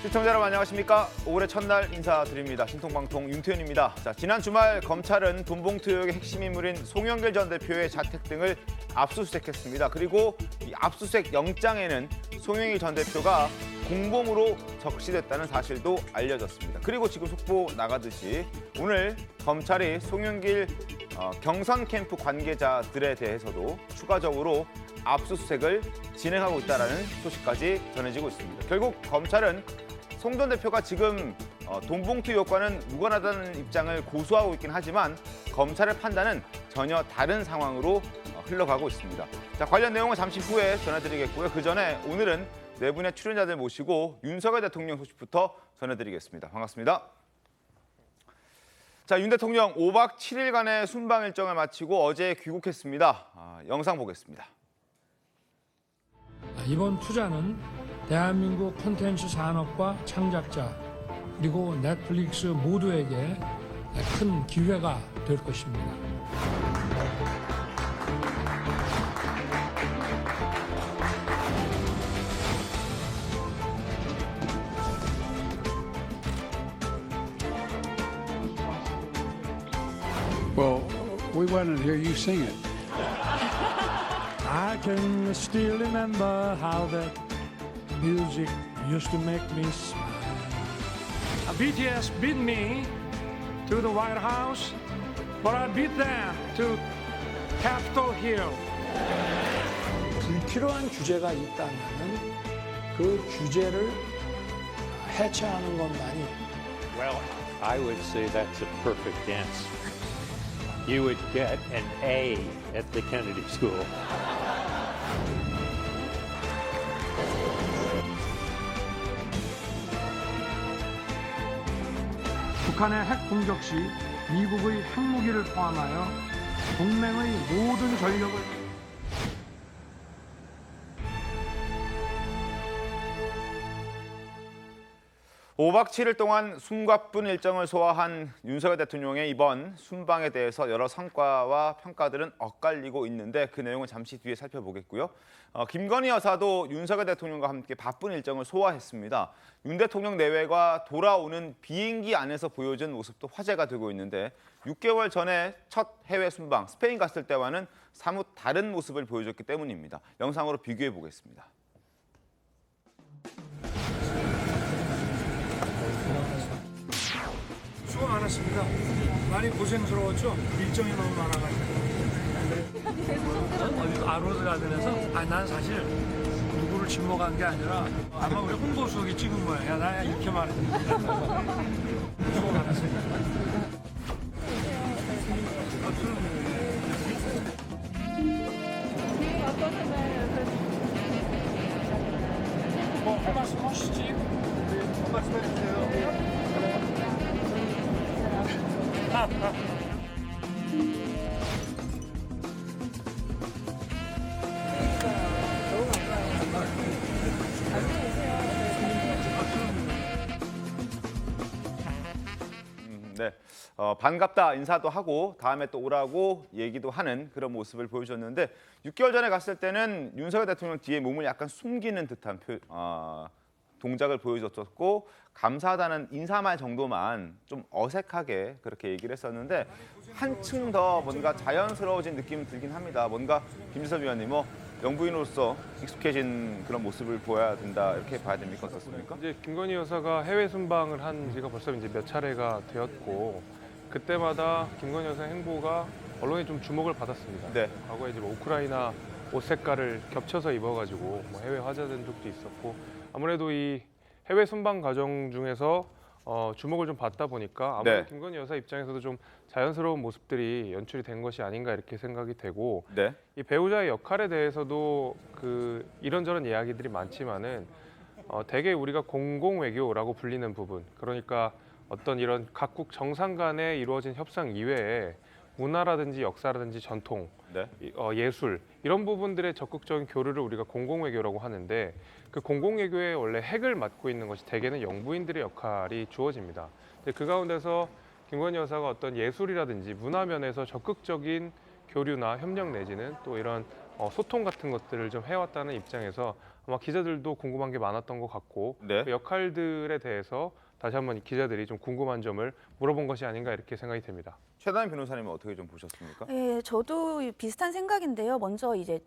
시청자 여러분 안녕하십니까? 5월의 첫날 인사드립니다. 신통방통 윤태현입니다. 자, 지난 주말 검찰은 돈봉투 의혹의 핵심 인물인 송영길 전 대표의 자택 등을 압수수색했습니다. 그리고 이 압수수색 영장에는 송영길 전 대표가 공범으로 적시됐다는 사실도 알려졌습니다. 그리고 지금 속보 나가듯이 오늘 검찰이 송영길 경선 캠프 관계자들에 대해서도 추가적으로 압수수색을 진행하고 있다는 소식까지 전해지고 있습니다. 결국 검찰은 송 전 대표가 지금 돈봉투 의혹과는 무관하다는 입장을 고수하고 있긴 하지만 검찰의 판단은 전혀 다른 상황으로 흘러가고 있습니다. 자, 관련 내용은 잠시 후에 전해드리겠고요. 그 전에 오늘은 네 분의 출연자들 모시고 윤석열 대통령 소식부터 전해드리겠습니다. 반갑습니다. 자, 윤 대통령 5박 7일간의 순방 일정을 마치고 어제 귀국했습니다. 영상 보겠습니다. 이번 투자는 대한민국 콘텐츠 산업과 창작자 그리고 넷플릭스 모두에게 큰 기회가 될 것입니다. Well, we want to hear you sing it. I can still remember how that music used to make me smile. BTS beat me to the White House, but I beat them to Capitol Hill. 불필요한 규제가 있다면 그 규제를 해체하는 것만이. Well, I would say that's a perfect dance. You would get an A at the Kennedy School. 북한의 핵 공격 시 미국의 핵무기를 포함하여 동맹의 모든 전력을 5박 7일 동안 숨가쁜 일정을 소화한 윤석열 대통령의 이번 순방에 대해서 여러 성과와 평가들은 엇갈리고 있는데 그 내용은 잠시 뒤에 살펴보겠고요. 김건희 여사도 윤석열 대통령과 함께 바쁜 일정을 소화했습니다. 윤 대통령 내외가 돌아오는 비행기 안에서 보여준 모습도 화제가 되고 있는데 6개월 전에 첫 해외 순방 스페인 갔을 때와는 사뭇 다른 모습을 보여줬기 때문입니다. 영상으로 비교해 보겠습니다. 수고 많았습니다. 많이 고생스러웠죠? 일정이 너무 많아가지고. 아로스 가든에서 난 사실 누구를 지목한 게 아니라 아마 우리 홍보수석이 찍은 거야. 야, 나 이렇게 말했는데. 수고 많았습니다. 할 말씀 하시지? 한 말씀 해주세요. 네, 반갑다 인사도 하고 다음에 또 오라고 얘기도 하는 그런 모습을 보여줬는데 6개월 전에 갔을 때는 윤석열 대통령 뒤에 몸을 약간 숨기는 듯한 동작을 보여줬었고 감사하다는 인사말 정도만 좀 어색하게 그렇게 얘기를 했었는데 한층 더 뭔가 자연스러워진 느낌이 들긴 합니다. 뭔가 김지섭 위원님 영부인으로서 익숙해진 그런 모습을 보여야 된다 이렇게 봐야 됩니까? 어떻습니까? 이제 김건희 여사가 해외 순방을 한 지가 벌써 이제 몇 차례가 되었고 그때마다 김건희 여사 행보가 언론에 좀 주목을 받았습니다. 네. 과거에 이제 우크라이나 옷 색깔을 겹쳐서 입어가지고 해외 화제된 적도 있었고 아무래도 이 해외 순방 과정 중에서 주목을 좀 받다 보니까 아무래도 네. 김건희 여사 입장에서도 좀 자연스러운 모습들이 연출이 된 것이 아닌가 이렇게 생각이 되고 네. 이 배우자의 역할에 대해서도 이런저런 이야기들이 많지만은 대개 우리가 공공외교라고 불리는 부분 그러니까 어떤 이런 각국 정상 간에 이루어진 협상 이외에 문화라든지 역사라든지 전통, 네. 예술 이런 부분들의 적극적인 교류를 우리가 공공외교라고 하는데 그 공공외교의 원래 핵을 맡고 있는 것이 대개는 영부인들의 역할이 주어집니다. 근데 그 가운데서 김건희 여사가 어떤 예술이라든지 문화 면에서 적극적인 교류나 협력 내지는 또 이런 소통 같은 것들을 좀 해왔다는 입장에서 아마 기자들도 궁금한 게 많았던 것 같고 네. 그 역할들에 대해서 다시 한번 기자들이 좀 궁금한 점을 물어본 것이 아닌가 이렇게 생각이 됩니다. 최다임 변호사님은 어떻게 좀 보셨습니까? 네, 저도 비슷한 생각인데요. 먼저 이제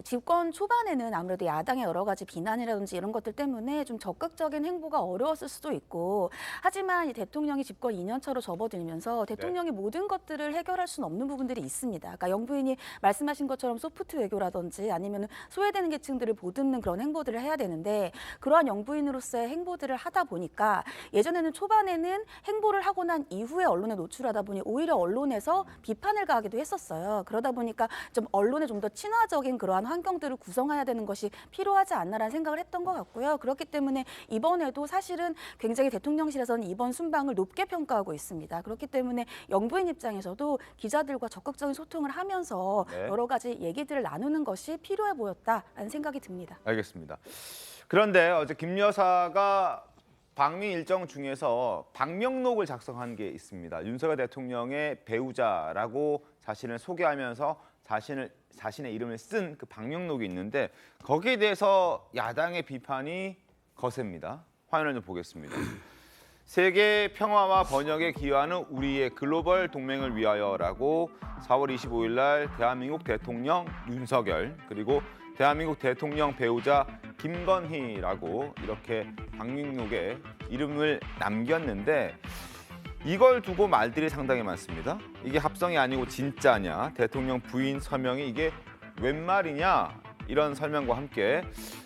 집권 초반에는 아무래도 야당의 여러 가지 비난이라든지 이런 것들 때문에 좀 적극적인 행보가 어려웠을 수도 있고, 하지만 이 대통령이 집권 2년 차로 접어들면서 대통령이 모든 것들을 해결할 수는 없는 부분들이 있습니다. 그러니까 영부인이 말씀하신 것처럼 소프트 외교라든지 아니면 소외되는 계층들을 보듬는 그런 행보들을 해야 되는데, 그러한 영부인으로서의 행보들을 하다 보니까 예전에는 초반에는 행보를 하고 난 이후에 언론에 노출하다 보니 오히려 언론에서 비판을 가하기도 했었어요. 그러다 보니까 좀 언론에 좀 더 친화적인 그러한 환경들을 구성해야 되는 것이 필요하지 않나라는 생각을 했던 것 같고요. 그렇기 때문에 이번에도 사실은 굉장히 대통령실에서는 이번 순방을 높게 평가하고 있습니다. 그렇기 때문에 영부인 입장에서도 기자들과 적극적인 소통을 하면서 네. 여러 가지 얘기들을 나누는 것이 필요해 보였다라는 생각이 듭니다. 알겠습니다. 그런데 어제 김 여사가 방미 일정 중에서 방명록을 작성한 게 있습니다. 윤석열 대통령의 배우자라고 자신을 소개하면서 자신의 이름을 쓴 그 방명록이 있는데, 거기에 대해서 야당의 비판이 거셉니다. 화면을 좀 보겠습니다. 세계 평화와 번영에 기여하는 우리의 글로벌 동맹을 위하여라고 4월 25일 날 대한민국 대통령 윤석열, 그리고 대한민국 대통령 배우자 김건희라고 이렇게 방명록에 이름을 남겼는데, 이걸 두고 말들이 상당히 많습니다. 이게 합성이 아니고 진짜냐, 대통령 부인 서명이 이게 웬 말이냐, 이런 설명과 함께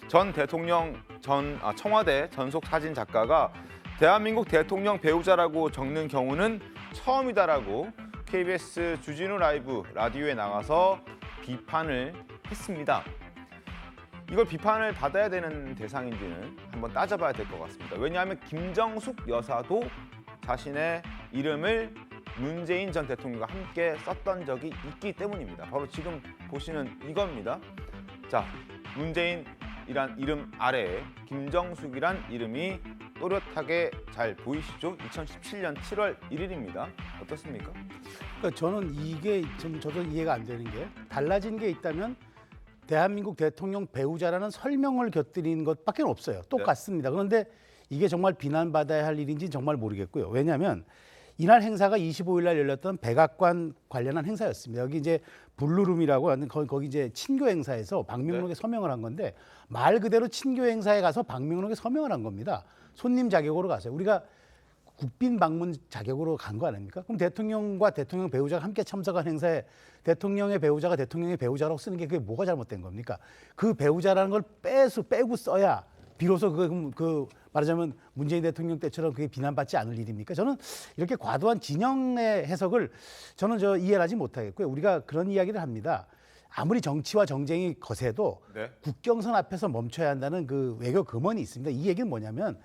전 대통령 청와대 전속 사진 작가가 대한민국 대통령 배우자라고 적는 경우는 처음이다라고 KBS 주진우 라이브 라디오에 나가서 비판을 했습니다. 이걸 비판을 받아야 되는 대상인지는 한번 따져봐야 될 것 같습니다. 왜냐하면 김정숙 여사도 자신의 이름을 문재인 전 대통령과 함께 썼던 적이 있기 때문입니다. 바로 지금 보시는 이겁니다. 자, 문재인이란 이름 아래에 김정숙이란 이름이 또렷하게 잘 보이시죠? 2017년 7월 1일입니다. 어떻습니까? 그러니까 저는 이게 좀 저도 이해가 안 되는 게, 달라진 게 있다면 대한민국 대통령 배우자라는 설명을 곁들인 것밖에 없어요. 똑같습니다. 그런데 이게 정말 비난받아야 할 일인지 정말 모르겠고요. 왜냐하면 이날 행사가 25일 날 열렸던 백악관 관련한 행사였습니다. 여기 이제 블루룸이라고 하는 거기 이제 친교 행사에서 방명록에 서명을 한 건데, 말 그대로 친교 행사에 가서 방명록에 서명을 한 겁니다. 손님 자격으로 가서요. 우리가 국빈 방문 자격으로 간 거 아닙니까? 그럼 대통령과 대통령 배우자가 함께 참석한 행사에 대통령의 배우자가 대통령의 배우자라고 쓰는 게 그게 뭐가 잘못된 겁니까? 그 배우자라는 걸 빼고 써야 비로소 그 말하자면 문재인 대통령 때처럼 그게 비난받지 않을 일입니까? 저는 이렇게 과도한 진영의 해석을 저는 이해를 하지 못하겠고요. 우리가 그런 이야기를 합니다. 아무리 정치와 정쟁이 거세도 국경선 앞에서 멈춰야 한다는 그 외교 금원이 있습니다. 이 얘기는 뭐냐면,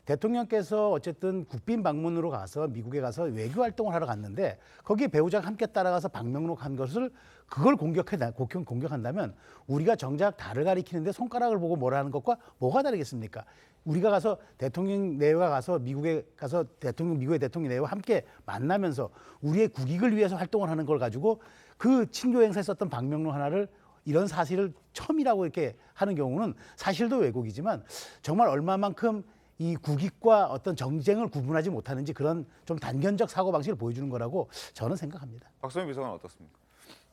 대통령께서 어쨌든 국빈 방문으로 가서 미국에 가서 외교 활동을 하러 갔는데, 거기에 배우자가 함께 따라가서 방명록 한 것을 그걸 공격한다면 우리가 정작 달을 가리키는데 손가락을 보고 뭐라는 것과 뭐가 다르겠습니까? 우리가 가서 대통령 내외가 가서 미국에 가서 미국의 대통령 내외와 함께 만나면서 우리의 국익을 위해서 활동을 하는 걸 가지고 그 친교 행사에 썼던 방명록 하나를 이런 사실을 처음이라고 이렇게 하는 경우는 사실도 왜곡이지만 정말 얼마만큼 이 국익과 어떤 정쟁을 구분하지 못하는지 그런 좀 단견적 사고방식을 보여주는 거라고 저는 생각합니다. 박소민 비서관은 어떻습니까?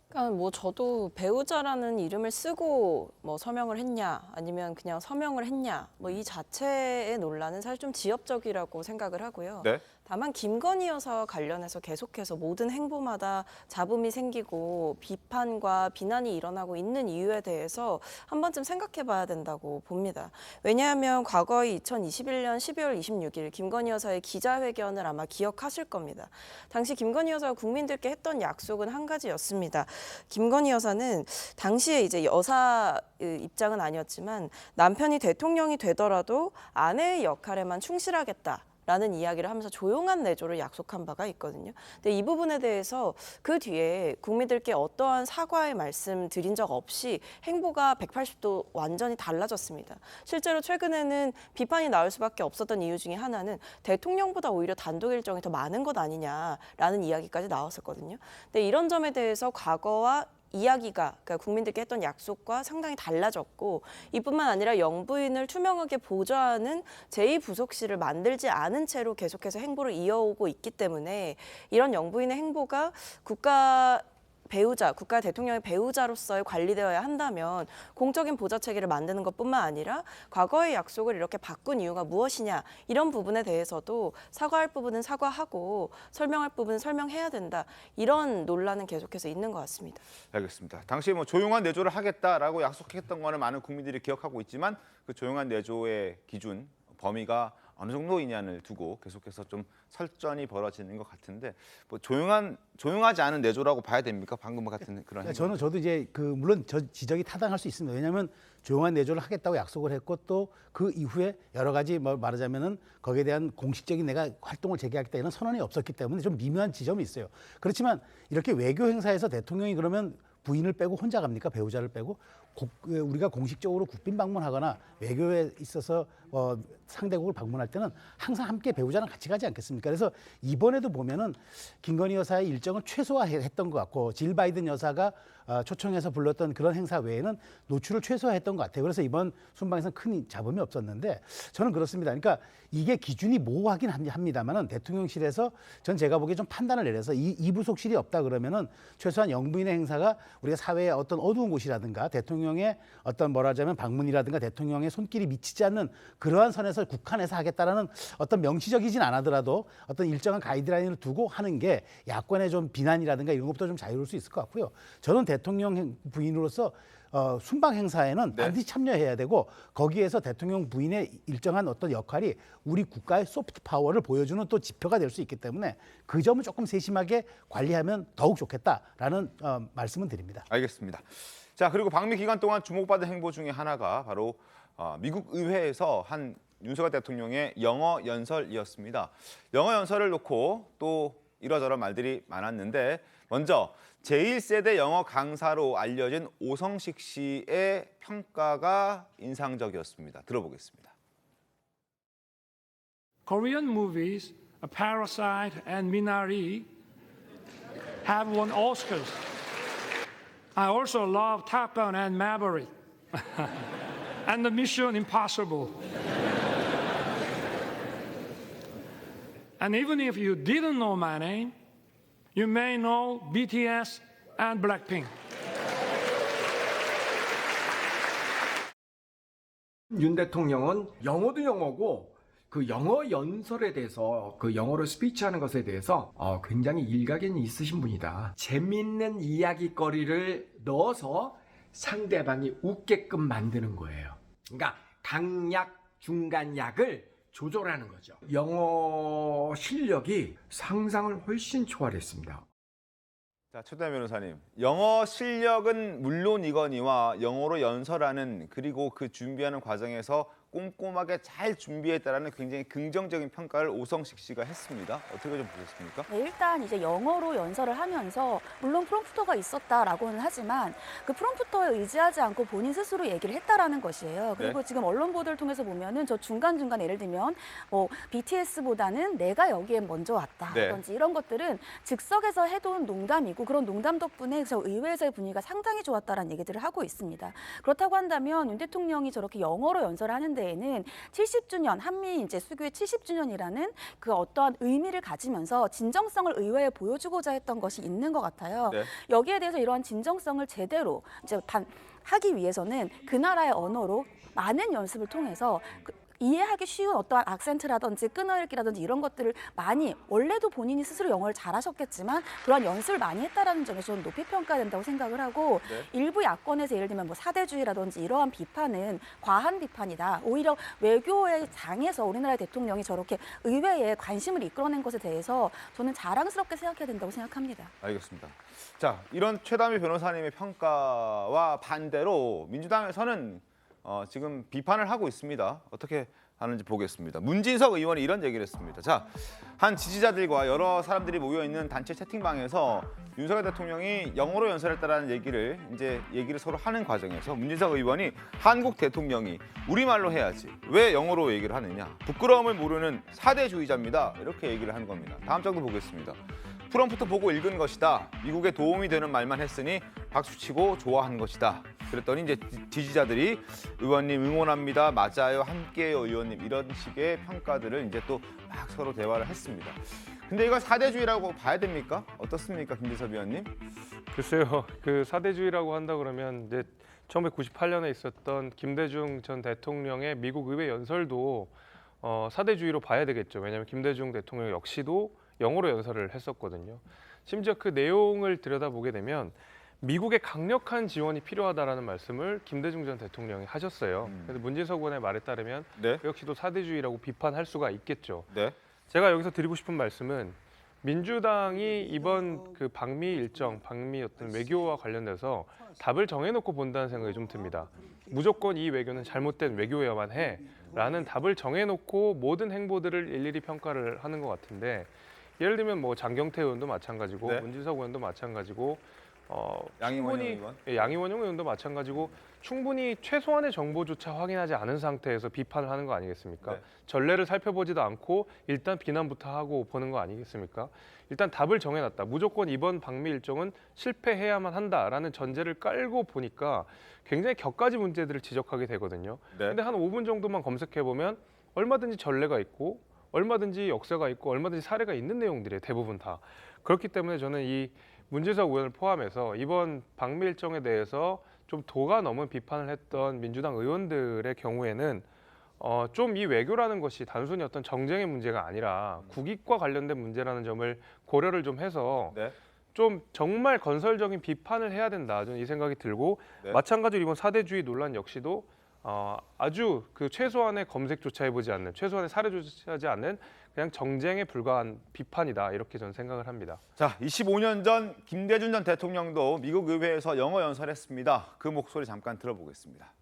그러니까 뭐 저도 배우자라는 이름을 쓰고 뭐 서명을 했냐 아니면 그냥 서명을 했냐 뭐 이 자체의 논란은 사실 좀 지엽적이라고 생각을 하고요. 네. 다만 김건희 여사 관련해서 계속해서 모든 행보마다 잡음이 생기고 비판과 비난이 일어나고 있는 이유에 대해서 한 번쯤 생각해 봐야 된다고 봅니다. 왜냐하면 과거의 2021년 12월 26일 김건희 여사의 기자회견을 아마 기억하실 겁니다. 당시 김건희 여사가 국민들께 했던 약속은 한 가지였습니다. 김건희 여사는 당시에 이제 여사 입장은 아니었지만 남편이 대통령이 되더라도 아내의 역할에만 충실하겠다. 라는 이야기를 하면서 조용한 내조를 약속한 바가 있거든요. 근데 이 부분에 대해서 그 뒤에 국민들께 어떠한 사과의 말씀 드린 적 없이 행보가 180도 완전히 달라졌습니다. 실제로 최근에는 비판이 나올 수밖에 없었던 이유 중에 하나는 대통령보다 오히려 단독 일정이 더 많은 것 아니냐라는 이야기까지 나왔었거든요. 근데 이런 점에 대해서 과거와 이야기가 그러니까 국민들께 했던 약속과 상당히 달라졌고 이뿐만 아니라 영부인을 투명하게 보좌하는 제2부속실을 만들지 않은 채로 계속해서 행보를 이어오고 있기 때문에 이런 영부인의 행보가 국가 대통령의 배우자로서의 관리되어야 한다면 공적인 보좌 체계를 만드는 것뿐만 아니라 과거의 약속을 이렇게 바꾼 이유가 무엇이냐 이런 부분에 대해서도 사과할 부분은 사과하고 설명할 부분은 설명해야 된다. 이런 논란은 계속해서 있는 것 같습니다. 알겠습니다. 당시에 뭐 조용한 내조를 하겠다라고 약속했던 거는 많은 국민들이 기억하고 있지만 그 조용한 내조의 기준, 범위가 어느 정도이냐를 두고 계속해서 좀 설전이 벌어지는 것 같은데 뭐 조용하지 않은 내조라고 봐야 됩니까? 방금 같은 그런 행동. 저도 이제 물론 저 지적이 타당할 수 있습니다. 왜냐하면 조용한 내조를 하겠다고 약속을 했고 또 그 이후에 여러 가지 말하자면은 거기에 대한 공식적인 내가 활동을 재개하겠다 이런 선언이 없었기 때문에 좀 미묘한 지점이 있어요. 그렇지만 이렇게 외교 행사에서 대통령이 그러면 부인을 빼고 혼자 갑니까? 배우자를 빼고 우리가 공식적으로 국빈 방문하거나 외교에 있어서 상대국을 방문할 때는 항상 함께 배우자랑 같이 가지 않겠습니까? 그래서 이번에도 보면은 김건희 여사의 일정을 최소화했던 것 같고 질 바이든 여사가 초청해서 불렀던 그런 행사 외에는 노출을 최소화했던 것 같아요. 그래서 이번 순방에서는 큰 잡음이 없었는데 저는 그렇습니다. 그러니까 이게 기준이 모호하긴 합니다만은 대통령실에서 제가 보기에 좀 판단을 내려서 이 부속실이 없다 그러면은 최소한 영부인의 행사가 우리가 사회의 어떤 어두운 곳이라든가 대통령의 어떤 뭐라자면 방문이라든가 대통령의 손길이 미치지 않는 그러한 선에서 국한해서 하겠다라는 어떤 명시적이진 않아더라도 어떤 일정한 가이드라인을 두고 하는 게 야권의 좀 비난이라든가 이런 것부터 좀 자유로울 수 있을 것 같고요. 저는 대통령 부인으로서 순방 행사에는 반드시 참여해야 되고 거기에서 대통령 부인의 일정한 어떤 역할이 우리 국가의 소프트 파워를 보여주는 또 지표가 될 수 있기 때문에 그 점을 조금 세심하게 관리하면 더욱 좋겠다라는 말씀은 드립니다. 알겠습니다. 자, 그리고 방미 기간 동안 주목받은 행보 중에 하나가 바로 미국 의회에서 한 윤석열 대통령의 영어 연설이었습니다. 영어 연설을 놓고 또 이러저런 말들이 많았는데 먼저 제1세대 영어 강사로 알려진 오성식 씨의 평가가 인상적이었습니다. 들어보겠습니다. Korean movies, Parasite and Minari, have won Oscars. I also love Top Gun and Maverick, and the Mission Impossible. And even if you didn't know my name, you may know BTS and Blackpink. 윤 대통령은 영어도 영어고 그 영어 연설에 대해서 그 영어로 스피치하는 것에 대해서 굉장히 일가견이 있으신 분이다. 재밌는 이야기거리를 넣어서 상대방이 웃게끔 만드는 거예요. 그러니까 강약, 중간약을 조절하는 거죠. 영어 실력이 상상을 훨씬 초월했습니다. 자, 최도현 변호사님, 영어 실력은 물론이거니와 영어로 연설하는 그리고 그 준비하는 과정에서 꼼꼼하게 잘 준비했다라는 굉장히 긍정적인 평가를 오성식 씨가 했습니다. 어떻게 좀 보셨습니까? 네, 일단 이제 영어로 연설을 하면서 물론 프롬프터가 있었다라고는 하지만 그 프롬프터에 의지하지 않고 본인 스스로 얘기를 했다라는 것이에요. 그리고 지금 언론 보도를 통해서 보면은 저 중간중간 예를 들면 BTS보다는 내가 여기에 먼저 왔다라든지 이런 것들은 즉석에서 해둔 농담이고 그런 농담 덕분에 저 의회에서의 분위기가 상당히 좋았다라는 얘기들을 하고 있습니다. 그렇다고 한다면 윤 대통령이 저렇게 영어로 연설하는 데에는 70주년 한미 이제 수교의 70주년이라는 그 어떠한 의미를 가지면서 진정성을 의회에 보여주고자 했던 것이 있는 것 같아요. 여기에 대해서 이러한 진정성을 제대로 이제 하기 위해서는 그 나라의 언어로 많은 연습을 통해서 이해하기 쉬운 어떠한 악센트라든지 끊어읽기라든지 이런 것들을 많이 원래도 본인이 스스로 영어를 잘하셨겠지만 그러한 연습을 많이 했다라는 점에서 저는 높이 평가된다고 생각을 하고 일부 야권에서 예를 들면 뭐 사대주의라든지 이러한 비판은 과한 비판이다. 오히려 외교의 장에서 우리나라의 대통령이 저렇게 의회에 관심을 이끌어낸 것에 대해서 저는 자랑스럽게 생각해야 된다고 생각합니다. 알겠습니다. 자, 이런 최다미 변호사님의 평가와 반대로 민주당에서는 지금 비판을 하고 있습니다. 어떻게 하는지 보겠습니다. 문진석 의원이 이런 얘기를 했습니다. 자, 한 지지자들과 여러 사람들이 모여 있는 단체 채팅방에서 윤석열 대통령이 영어로 연설했다라는 얘기를 서로 하는 과정에서 문진석 의원이 한국 대통령이 우리말로 해야지 왜 영어로 얘기를 하느냐. 부끄러움을 모르는 사대주의자입니다. 이렇게 얘기를 하는 겁니다. 다음 장도 보겠습니다. 프롬프트 보고 읽은 것이다. 미국에 도움이 되는 말만 했으니 박수치고 좋아하는 것이다. 그랬더니 이제 지지자들이 의원님 응원합니다. 맞아요. 함께해요 의원님. 이런 식의 평가들을 이제 또 막 서로 대화를 했습니다. 근데 이걸 사대주의라고 봐야 됩니까? 어떻습니까, 김재섭 의원님? 글쎄요, 그 사대주의라고 한다 그러면 이제 1998년에 있었던 김대중 전 대통령의 미국 의회 연설도 사대주의로 봐야 되겠죠. 왜냐하면 김대중 대통령 역시도 영어로 연설을 했었거든요. 심지어 그 내용을 들여다보게 되면 미국의 강력한 지원이 필요하다라는 말씀을 김대중 전 대통령이 하셨어요. 그래서 문진석 의원의 말에 따르면 네. 그 역시도 사대주의라고 비판할 수가 있겠죠. 네. 제가 여기서 드리고 싶은 말씀은 민주당이 이번 그 방미 일정, 방미 어떤 외교와 관련돼서 답을 정해놓고 본다는 생각이 좀 듭니다. 무조건 이 외교는 잘못된 외교여야만 해라는 답을 정해놓고 모든 행보들을 일일이 평가를 하는 것 같은데 예를 들면 뭐 장경태 의원도 마찬가지고 네. 문진석 의원도 마찬가지고 양이원영 충분히 의원? 양이원영 의원도 마찬가지고 충분히 최소한의 정보조차 확인하지 않은 상태에서 비판을 하는 거 아니겠습니까? 네. 전례를 살펴보지도 않고 일단 비난부터 하고 보는 거 아니겠습니까? 일단 답을 정해놨다. 무조건 이번 방미 일정은 실패해야만 한다라는 전제를 깔고 보니까 굉장히 격가지 문제들을 지적하게 되거든요. 네. 근데 한 5분 정도만 검색해보면 얼마든지 전례가 있고 얼마든지 역사가 있고 얼마든지 사례가 있는 내용들이에요. 대부분 다. 그렇기 때문에 저는 이 문진석 의원을 포함해서 이번 방미 일정에 대해서 좀 도가 넘은 비판을 했던 민주당 의원들의 경우에는 좀 이 외교라는 것이 단순히 어떤 정쟁의 문제가 아니라 국익과 관련된 문제라는 점을 고려를 좀 해서 네. 좀 정말 건설적인 비판을 해야 된다. 저는 이 생각이 들고 네. 마찬가지로 이번 사대주의 논란 역시도 아주 그 최소한의 검색조차 해보지 않는 최소한의 사례조차 하지 않는 그냥 정쟁에 불과한 비판이다. 이렇게 저는 생각을 합니다. 자, 25년 전 김대중 전 대통령도 미국 의회에서 영어 연설했습니다. 그 목소리 잠깐 들어보겠습니다.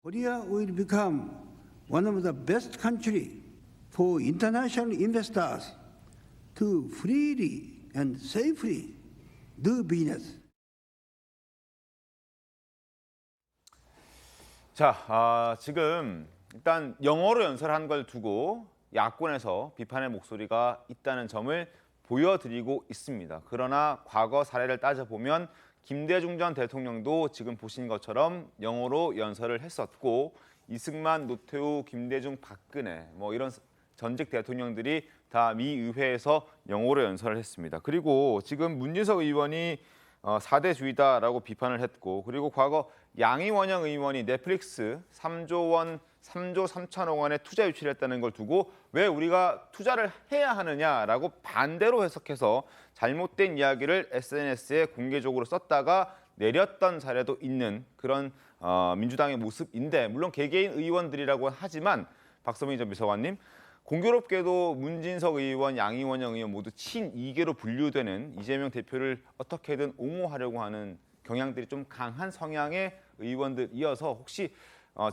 Korea will become one of the best country for international investors to freely and safely do business. 자, 지금 일단 영어로 연설한 걸 두고 야권에서 비판의 목소리가 있다는 점을 보여드리고 있습니다. 그러나 과거 사례를 따져보면 김대중 전 대통령도 지금 보신 것처럼 영어로 연설을 했었고 이승만, 노태우, 김대중, 박근혜 뭐 이런 전직 대통령들이 다 미 의회에서 영어로 연설을 했습니다. 그리고 지금 문진석 의원이 사대주의다라고 비판을 했고 그리고 과거 양이원영 의원이 넷플릭스 3조 3천억 원의 투자 유치를 했다는 걸 두고 왜 우리가 투자를 해야 하느냐라고 반대로 해석해서 잘못된 이야기를 SNS에 공개적으로 썼다가 내렸던 사례도 있는 그런 민주당의 모습인데 물론 개개인 의원들이라고 하지만 박서민 전 비서관님 공교롭게도 문진석 의원, 양이원영 의원 모두 친이계로 분류되는 이재명 대표를 어떻게든 옹호하려고 하는 경향들이 좀 강한 성향의 의원들이어서 혹시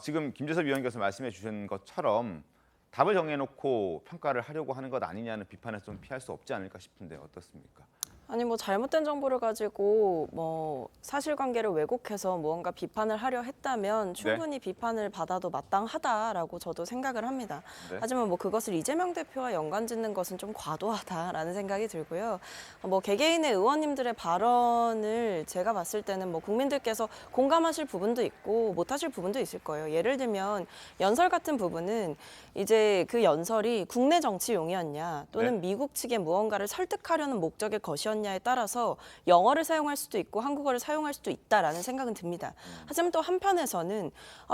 지금 김재섭 위원께서 말씀해 주신 것처럼 답을 정해놓고 평가를 하려고 하는 것 아니냐는 비판에서 좀 피할 수 없지 않을까 싶은데 어떻습니까? 아니 뭐 잘못된 정보를 가지고 뭐 사실관계를 왜곡해서 무언가 비판을 하려 했다면 충분히 비판을 받아도 마땅하다라고 저도 생각을 합니다. 네. 하지만 뭐 그것을 이재명 대표와 연관짓는 것은 좀 과도하다라는 생각이 들고요. 뭐 개개인의 의원님들의 발언을 제가 봤을 때는 뭐 국민들께서 공감하실 부분도 있고 못하실 부분도 있을 거예요. 예를 들면 연설 같은 부분은 이제 그 연설이 국내 정치용이었냐 또는 미국 측의 무언가를 설득하려는 목적의 것이었냐에 따라서 영어를 사용할 수도 있고 한국어를 사용할 수도 있다라는 생각은 듭니다. 하지만 또 한편에서는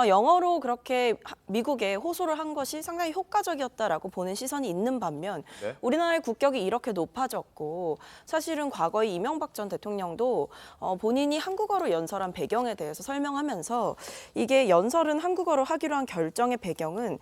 영어로 그렇게 미국에 호소를 한 것이 상당히 효과적이었다라고 보는 시선이 있는 반면 우리나라의 국격이 이렇게 높아졌고 사실은 과거에 이명박 전 대통령도 본인이 한국어로 연설한 배경에 대해서 설명하면서 이게 연설은 한국어로 하기로 한 결정의 배경은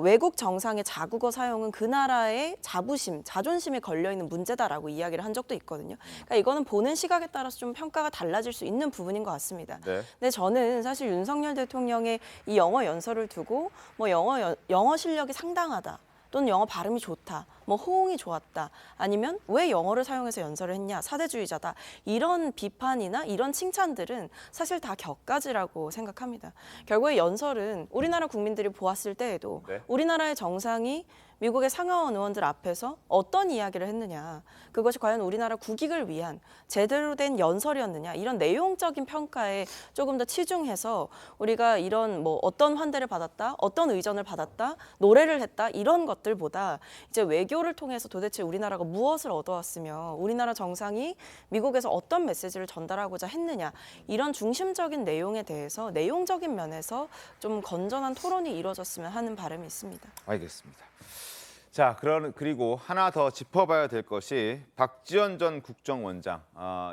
외국 정상의 자국어 사용은 그 나라의 자부심, 자존심에 걸려있는 문제다라고 이야기를 한 적도 있거든요. 그러니까 이거는 보는 시각에 따라서 좀 평가가 달라질 수 있는 부분인 것 같습니다. 근데 저는 사실 윤석열 대통령의 이 영어 연설을 두고 뭐 영어 실력이 상당하다. 또는 영어 발음이 좋다, 뭐 호응이 좋았다, 아니면 왜 영어를 사용해서 연설을 했냐, 사대주의자다. 이런 비판이나 이런 칭찬들은 사실 다 격가지라고 생각합니다. 결국에 연설은 우리나라 국민들이 보았을 때에도 우리나라의 정상이 미국의 상하원 의원들 앞에서 어떤 이야기를 했느냐, 그것이 과연 우리나라 국익을 위한 제대로 된 연설이었느냐, 이런 내용적인 평가에 조금 더 치중해서 우리가 이런 뭐 어떤 환대를 받았다, 어떤 의전을 받았다, 노래를 했다, 이런 것들보다 이제 외교를 통해서 도대체 우리나라가 무엇을 얻어왔으며 우리나라 정상이 미국에서 어떤 메시지를 전달하고자 했느냐, 이런 중심적인 내용에 대해서 내용적인 면에서 좀 건전한 토론이 이루어졌으면 하는 바람이 있습니다. 알겠습니다. 자, 그리고 하나 더 짚어봐야 될 것이 박지원 전 국정원장.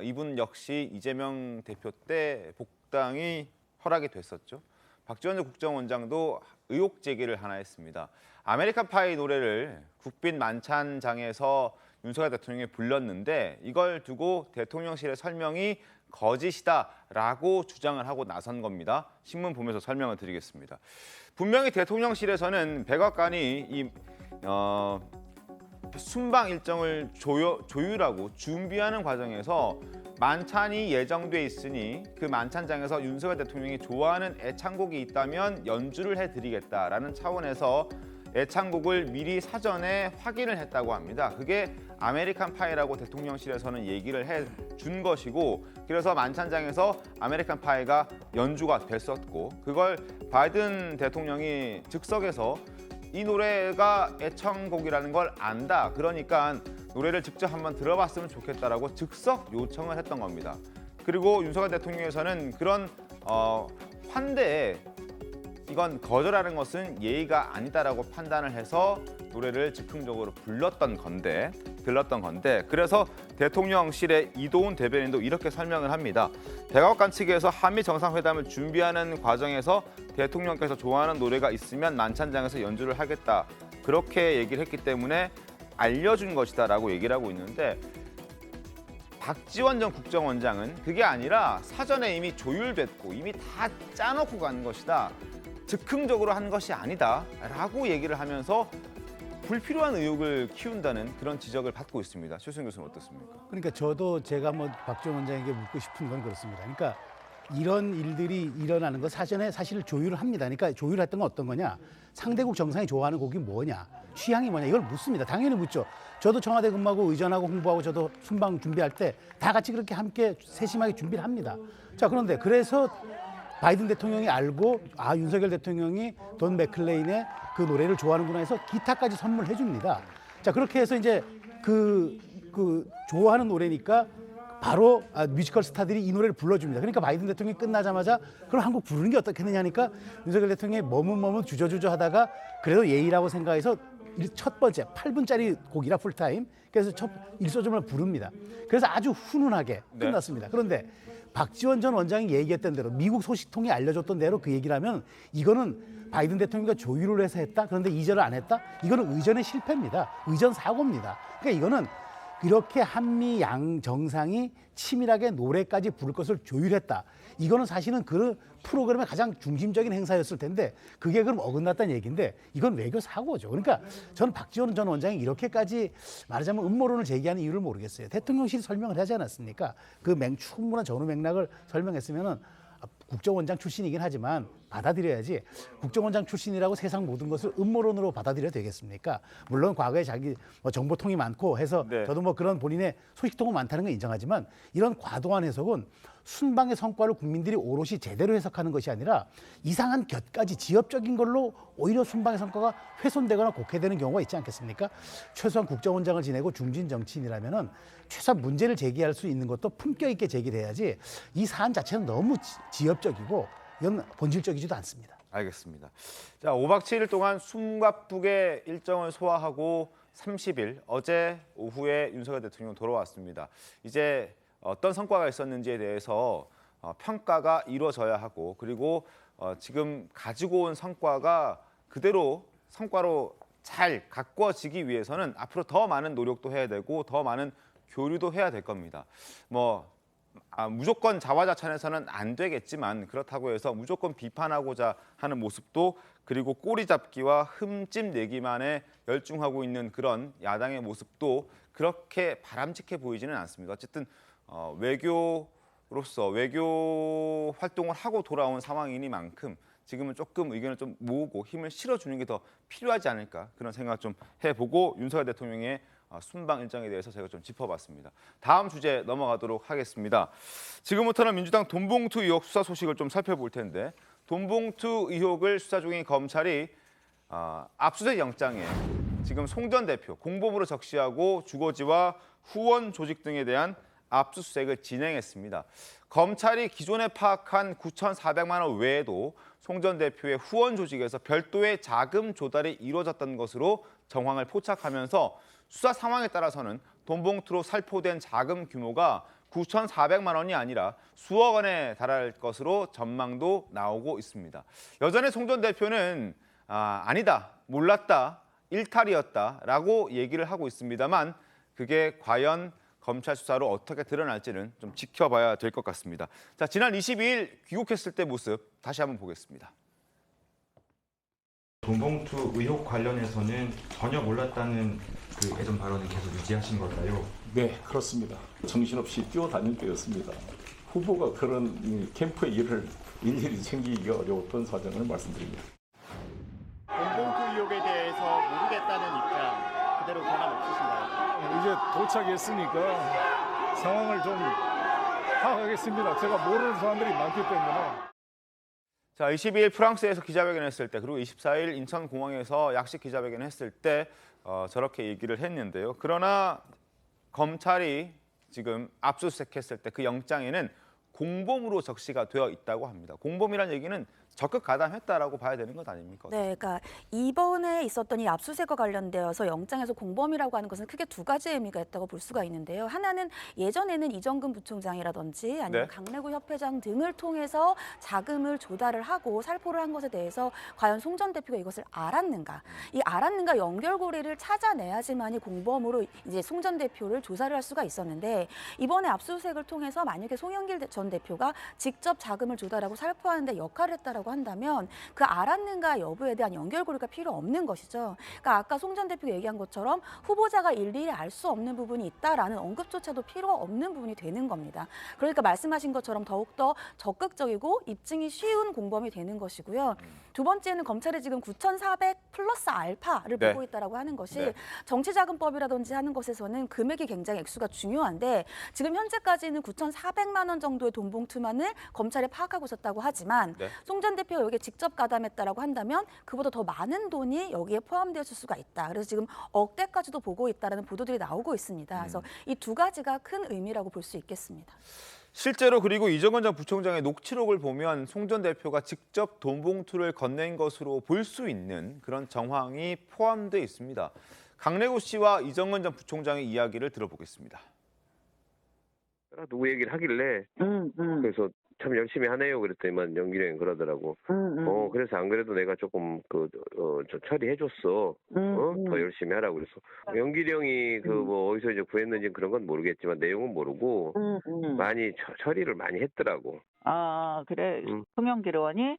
이분 역시 이재명 대표 때 복당이 허락이 됐었죠. 박지원 전 국정원장도 의혹 제기를 하나 했습니다. 아메리칸 파이 노래를 국빈 만찬장에서 윤석열 대통령이 불렀는데 이걸 두고 대통령실의 설명이 거짓이다라고 주장을 하고 나선 겁니다. 신문 보면서 설명을 드리겠습니다. 분명히 대통령실에서는 백악관이 순방 일정을 조율하고 준비하는 과정에서 만찬이 예정돼 있으니 그 만찬장에서 윤석열 대통령이 좋아하는 애창곡이 있다면 연주를 해드리겠다라는 차원에서 애창곡을 미리 사전에 확인을 했다고 합니다. 그게 아메리칸 파이라고 대통령실에서는 얘기를 해준 것이고, 그래서 만찬장에서 아메리칸 파이가 연주가 됐었고, 그걸 바이든 대통령이 즉석에서 이 노래가 애창곡이라는 걸 안다, 그러니까 노래를 직접 한번 들어봤으면 좋겠다라고 즉석 요청을 했던 겁니다. 그리고 윤석열 대통령에서는 그런 환대에 이건 거절하는 것은 예의가 아니다라고 판단을 해서 노래를 즉흥적으로 들렀던 건데 그래서 대통령실의 이도훈 대변인도 이렇게 설명을 합니다. 백악관 측에서 한미 정상회담을 준비하는 과정에서 대통령께서 좋아하는 노래가 있으면 만찬장에서 연주를 하겠다, 그렇게 얘기를 했기 때문에 알려준 것이다라고 얘기를 하고 있는데, 박지원 전 국정원장은 그게 아니라 사전에 이미 조율됐고 이미 다 짜놓고 간 것이다, 즉흥적으로 한 것이 아니다라고 얘기를 하면서 불필요한 의혹을 키운다는 그런 지적을 받고 있습니다. 최수영 교수님 어떻습니까? 그러니까 제가 뭐 박지원 원장에게 묻고 싶은 건 그렇습니다. 그러니까 이런 일들이 일어나는 거 사전에 사실 조율을 합니다. 그러니까 조율했던 건 어떤 거냐? 상대국 정상이 좋아하는 곡이 뭐냐? 취향이 뭐냐? 이걸 묻습니다. 당연히 묻죠. 저도 청와대 근무하고 의전하고 홍보하고 저도 순방 준비할 때 다 같이 그렇게 함께 세심하게 준비를 합니다. 자, 그런데 그래서 바이든 대통령이 알고 윤석열 대통령이 돈 맥클레인의 그 노래를 좋아하는구나 해서 기타까지 선물해 줍니다. 자, 그렇게 해서 이제 그 좋아하는 노래니까 바로 뮤지컬 스타들이 이 노래를 불러줍니다. 그러니까 바이든 대통령이 끝나자마자 그럼 한 곡 부르는 게 어떻겠느냐 하니까 윤석열 대통령이 머뭇머뭇 주저주저 하다가 그래도 예의라고 생각해서 첫 번째 8분짜리 곡이라 풀타임, 그래서 첫 1소절을 부릅니다. 그래서 아주 훈훈하게 끝났습니다. 그런데 박지원 전 원장이 얘기했던 대로 미국 소식통이 알려줬던 대로 그 얘기를 하면 이거는 바이든 대통령이 조율을 해서 했다, 그런데 이전을 안 했다, 이거는 의전의 실패입니다. 의전 사고입니다. 그러니까 이거는 이렇게 한미 양 정상이 치밀하게 노래까지 부를 것을 조율했다, 이거는 사실은 그 프로그램의 가장 중심적인 행사였을 텐데 그게 그럼 어긋났다는 얘기인데 이건 외교 사고죠. 그러니까 저는 박지원 전 원장이 이렇게까지 말하자면 음모론을 제기하는 이유를 모르겠어요. 대통령실이 설명을 하지 않았습니까? 그 충분한 전후 맥락을 설명했으면은 국정원장 출신이긴 하지만 받아들여야지, 국정원장 출신이라고 세상 모든 것을 음모론으로 받아들여야 되겠습니까? 물론 과거에 자기 정보통이 많고 해서 저도 뭐 그런 본인의 소식통은 많다는 건 인정하지만 이런 과도한 해석은 순방의 성과를 국민들이 오롯이 제대로 해석하는 것이 아니라 이상한 곁가지 지엽적인 걸로 오히려 순방의 성과가 훼손되거나 곡해되는 경우가 있지 않겠습니까? 최소한 국정원장을 지내고 중진 정치인이라면은 최소한 문제를 제기할 수 있는 것도 품격 있게 제기해야지 이 사안 자체는 너무 지엽적이고 이건 본질적이지도 않습니다. 알겠습니다. 자, 5박 7일 동안 숨가쁘게 일정을 소화하고 30일 어제 오후에 윤석열 대통령 돌아왔습니다. 이제 어떤 성과가 있었는지에 대해서 평가가 이루어져야 하고, 그리고 지금 가지고 온 성과가 그대로 성과로 잘 가꿔지기 위해서는 앞으로 더 많은 노력도 해야 되고 더 많은 교류도 해야 될 겁니다. 무조건 자화자찬해서는 안 되겠지만 그렇다고 해서 무조건 비판하고자 하는 모습도, 그리고 꼬리 잡기와 흠집 내기만에 열중하고 있는 그런 야당의 모습도 그렇게 바람직해 보이지는 않습니다. 어쨌든 외교로서 외교 활동을 하고 돌아온 상황이니만큼 지금은 조금 의견을 좀 모으고 힘을 실어주는 게 더 필요하지 않을까 그런 생각 좀 해보고 윤석열 대통령의 순방 일정에 대해서 제가 좀 짚어봤습니다. 다음 주제 넘어가도록 하겠습니다. 지금부터는 민주당 돈봉투 의혹 수사 소식을 좀 살펴볼 텐데 돈봉투 의혹을 수사 중인 검찰이 압수수색 영장에 지금 송 전 대표 공범으로 적시하고 주거지와 후원 조직 등에 대한 압수수색을 진행했습니다. 검찰이 기존에 파악한 9,400만 원 외에도 송 전 대표의 후원 조직에서 별도의 자금 조달이 이루어졌던 것으로 정황을 포착하면서 수사 상황에 따라서는 돈봉투로 살포된 자금 규모가 9,400만 원이 아니라 수억 원에 달할 것으로 전망도 나오고 있습니다. 여전히 송 전 대표는 아니다, 몰랐다, 일탈이었다라고 얘기를 하고 있습니다만 그게 과연 검찰 수사로 어떻게 드러날지는 좀 지켜봐야 될 것 같습니다. 자, 지난 22일 귀국했을 때 모습 다시 한번 보겠습니다. 돈봉투 의혹 관련해서는 전혀 몰랐다는 그 예전 발언을 계속 유지하신 걸까요? 네, 그렇습니다. 정신없이 뛰어다닐 때였습니다. 후보가 그런 캠프의 일을 일일이 챙기기 어려웠던 사정을 말씀드립니다. 돈봉투 의혹에 대해서 모르겠다는 입장 그대로 변함 없으신가요? 이제 도착했으니까 상황을 좀 파악하겠습니다. 제가 모르는 사람들이 많기 때문에. 자, 22일 프랑스에서 기자회견을 했을 때 그리고 24일 인천공항에서 약식 기자회견을 했을 때 저렇게 얘기를 했는데요. 그러나 검찰이 지금 압수수색했을 때 그 영장에는 공범으로 적시가 되어 있다고 합니다. 공범이라는 얘기는 적극 가담했다라고 봐야 되는 것 아닙니까? 네, 그러니까 이번에 있었던 이 압수수색과 관련되어서 영장에서 공범이라고 하는 것은 크게 두 가지 의미가 있다고 볼 수가 있는데요. 하나는 예전에는 이정근 부총장이라든지 아니면 네. 강내구 협회장 등을 통해서 자금을 조달을 하고 살포를 한 것에 대해서 과연 송 전 대표가 이것을 알았는가? 이 알았는가 연결고리를 찾아내야지만이 공범으로 이제 송 전 대표를 조사를 할 수가 있었는데 이번에 압수수색을 통해서 만약에 송영길 전 대표가 직접 자금을 조달하고 살포하는 데 역할을 했다라고 한다면 그 알았는가 여부에 대한 연결고리가 필요 없는 것이죠. 그러니까 아까 송 전 대표가 얘기한 것처럼 후보자가 일일이 알 수 없는 부분이 있다라는 언급조차도 필요 없는 부분이 되는 겁니다. 그러니까 말씀하신 것처럼 더욱더 적극적이고 입증이 쉬운 공범이 되는 것이고요. 두 번째는 검찰이 지금 9,400 플러스 알파를 네. 보고 있다라고 하는 것이 네. 정치자금법이라든지 하는 것에서는 금액이 굉장히 액수가 중요한데 지금 현재까지는 9,400만 원 정도의 돈봉투만을 검찰에 파악하고 있었다고 하지만 네. 송 전 대표가 여기에 직접 가담했다라고 한다면 그보다 더 많은 돈이 여기에 포함되었을 수가 있다. 그래서 지금 억대까지도 보고 있다라는 보도들이 나오고 있습니다. 그래서 이 두 가지가 큰 의미라고 볼 수 있겠습니다. 실제로 그리고 이정건 전 부총장의 녹취록을 보면 송 전 대표가 직접 돈봉투를 건넨 것으로 볼 수 있는 그런 정황이 포함되어 있습니다. 강래구 씨와 이정건 전 부총장의 이야기를 들어보겠습니다. 누구 얘기를 하길래 그래서 참 열심히 하네요 그랬더니만 영길이 형이 그러더라고. 그래서 안 그래도 내가 조금 저 처리해줬어. 더 열심히 하라고 그래서 영길이 형이 뭐 어디서 이제 구했는지 그런 건 모르겠지만 내용은 모르고 많이 처리를 많이 했더라고. 아 그래 송영길 의원이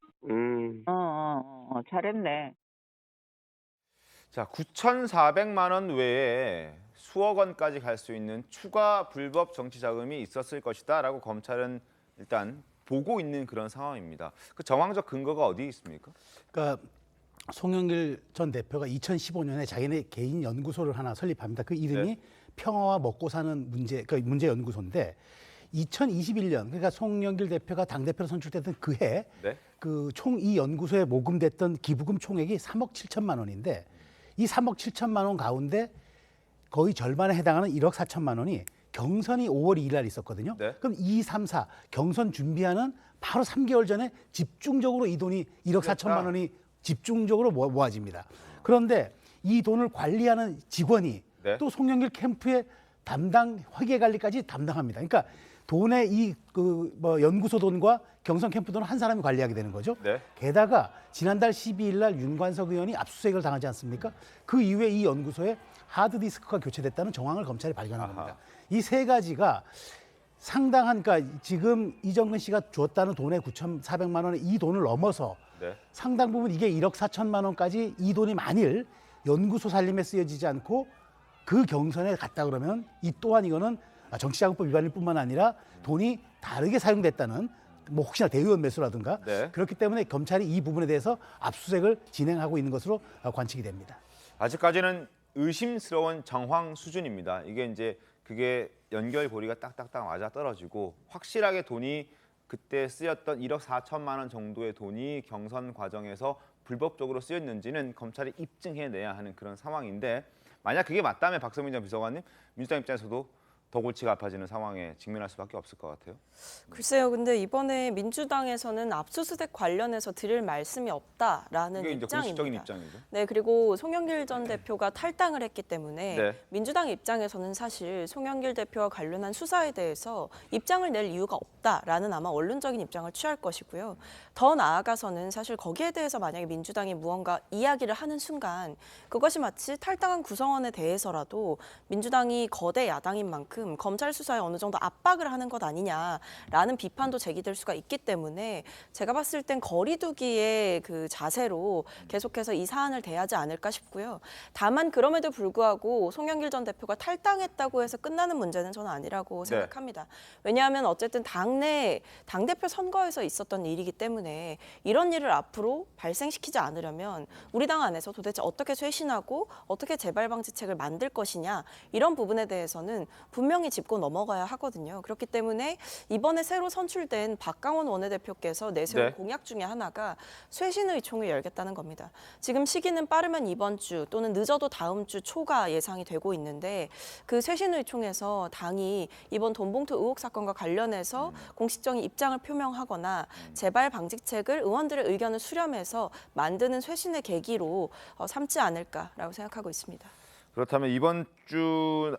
잘했네. 자, 9,400만 원 외에 수억 원까지 갈 수 있는 추가 불법 정치 자금이 있었을 것이다라고 검찰은 일단 보고 있는 그런 상황입니다. 그 정황적 근거가 어디 있습니까? 그러니까 송영길 전 대표가 2015년에 자기네 개인 연구소를 하나 설립합니다. 그 이름이 네. 평화와 먹고 사는 문제, 그러니까 문제 연구소인데 2021년 그러니까 송영길 대표가 당 대표로 선출됐던 그해 네. 그 총 이 연구소에 모금됐던 기부금 총액이 3억 7천만 원인데 이 3억 7천만 원 가운데 거의 절반에 해당하는 1억 4천만 원이 경선이 5월 2일 날 있었거든요. 네. 그럼 2, 3, 4 경선 준비하는 바로 3개월 전에 집중적으로 이 돈이 1억 4천만 원이 집중적으로 모아집니다. 그런데 이 돈을 관리하는 직원이 네. 또 송영길 캠프의 담당 회계 관리까지 담당합니다. 그러니까 돈의 이 연구소 돈과 경선 캠프 돈을 한 사람이 관리하게 되는 거죠. 네. 게다가 지난달 12일 날 윤관석 의원이 압수수색을 당하지 않습니까? 그 이후에 이 연구소에 하드디스크가 교체됐다는 정황을 검찰이 발견한 겁니다. 이 세 가지가 상당한, 그러니까 지금 이정근 씨가 주었다는 돈의 9,400만 원의 이 돈을 넘어서 네. 상당 부분 이게 1억 4천만 원까지 이 돈이 만일 연구소 살림에 쓰여지지 않고 그 경선에 갔다 그러면 이 또한 이거는 정치자금법 위반일 뿐만 아니라 돈이 다르게 사용됐다는 뭐 혹시나 대의원 매수라든가 네. 그렇기 때문에 검찰이 이 부분에 대해서 압수수색을 진행하고 있는 것으로 관측이 됩니다. 아직까지는 의심스러운 정황 수준입니다. 이게 이제 그게 연결고리가 딱딱딱 맞아 떨어지고 확실하게 돈이 그때 쓰였던 1억 4천만 원 정도의 돈이 경선 과정에서 불법적으로 쓰였는지는 검찰이 입증해내야 하는 그런 상황인데 만약 그게 맞다면 박성민 전 비서관님 민주당 입장에서도 더 골치가 아파지는 상황에 직면할 수밖에 없을 것 같아요. 글쎄요. 근데 이번에 민주당에서는 압수수색 관련해서 드릴 말씀이 없다라는 이게 이제 입장입니다. 공식적인 입장이죠. 네, 그리고 송영길 전 대표가 탈당을 했기 때문에 네. 민주당 입장에서는 사실 송영길 대표와 관련한 수사에 대해서 입장을 낼 이유가 없다라는 아마 원론적인 입장을 취할 것이고요. 더 나아가서는 사실 거기에 대해서 만약에 민주당이 무언가 이야기를 하는 순간 그것이 마치 탈당한 구성원에 대해서라도 민주당이 거대 야당인 만큼 검찰 수사에 어느 정도 압박을 하는 것 아니냐라는 비판도 제기될 수가 있기 때문에 제가 봤을 땐 거리두기의 그 자세로 계속해서 이 사안을 대하지 않을까 싶고요. 다만 그럼에도 불구하고 송영길 전 대표가 탈당했다고 해서 끝나는 문제는 저는 아니라고 생각합니다. 왜냐하면 어쨌든 당대표 선거에서 있었던 일이기 때문에 이런 일을 앞으로 발생시키지 않으려면 우리 당 안에서 도대체 어떻게 쇄신하고 어떻게 재발 방지책을 만들 것이냐 이런 부분에 대해서는 분명히 짚고 넘어가야 하거든요. 그렇기 때문에 이번에 새로 선출된 박강원 원내대표께서 내세운 공약 중에 하나가 쇄신의총을 열겠다는 겁니다. 지금 시기는 빠르면 이번 주 또는 늦어도 다음 주 초가 예상이 되고 있는데 그 쇄신의총에서 당이 이번 돈봉투 의혹 사건과 관련해서 공식적인 입장을 표명하거나 재발 방지책을 의원들의 의견을 수렴해서 만드는 쇄신의 계기로 삼지 않을까라고 생각하고 있습니다. 그렇다면 이번 주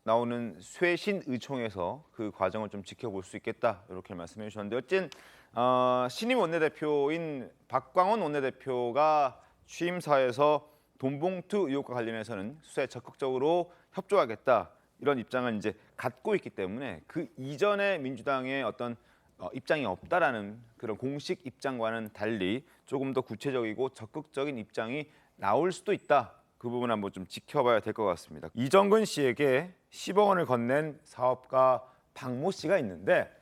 나오는 쇄신 의총에서 그 과정을 좀 지켜볼 수 있겠다 이렇게 말씀해 주셨는데 어쨌든 신임 원내대표인 박광원 원내대표가 취임사에서 돈봉투 의혹과 관련해서는 수사에 적극적으로 협조하겠다 이런 입장을 이제 갖고 있기 때문에 그 이전에 민주당의 어떤 입장이 없다라는 그런 공식 입장과는 달리 조금 더 구체적이고 적극적인 입장이 나올 수도 있다. 그 부분 한번 좀 지켜봐야 될 것 같습니다. 이정근 씨에게 10억 원을 건넨 사업가 박모 씨가 있는데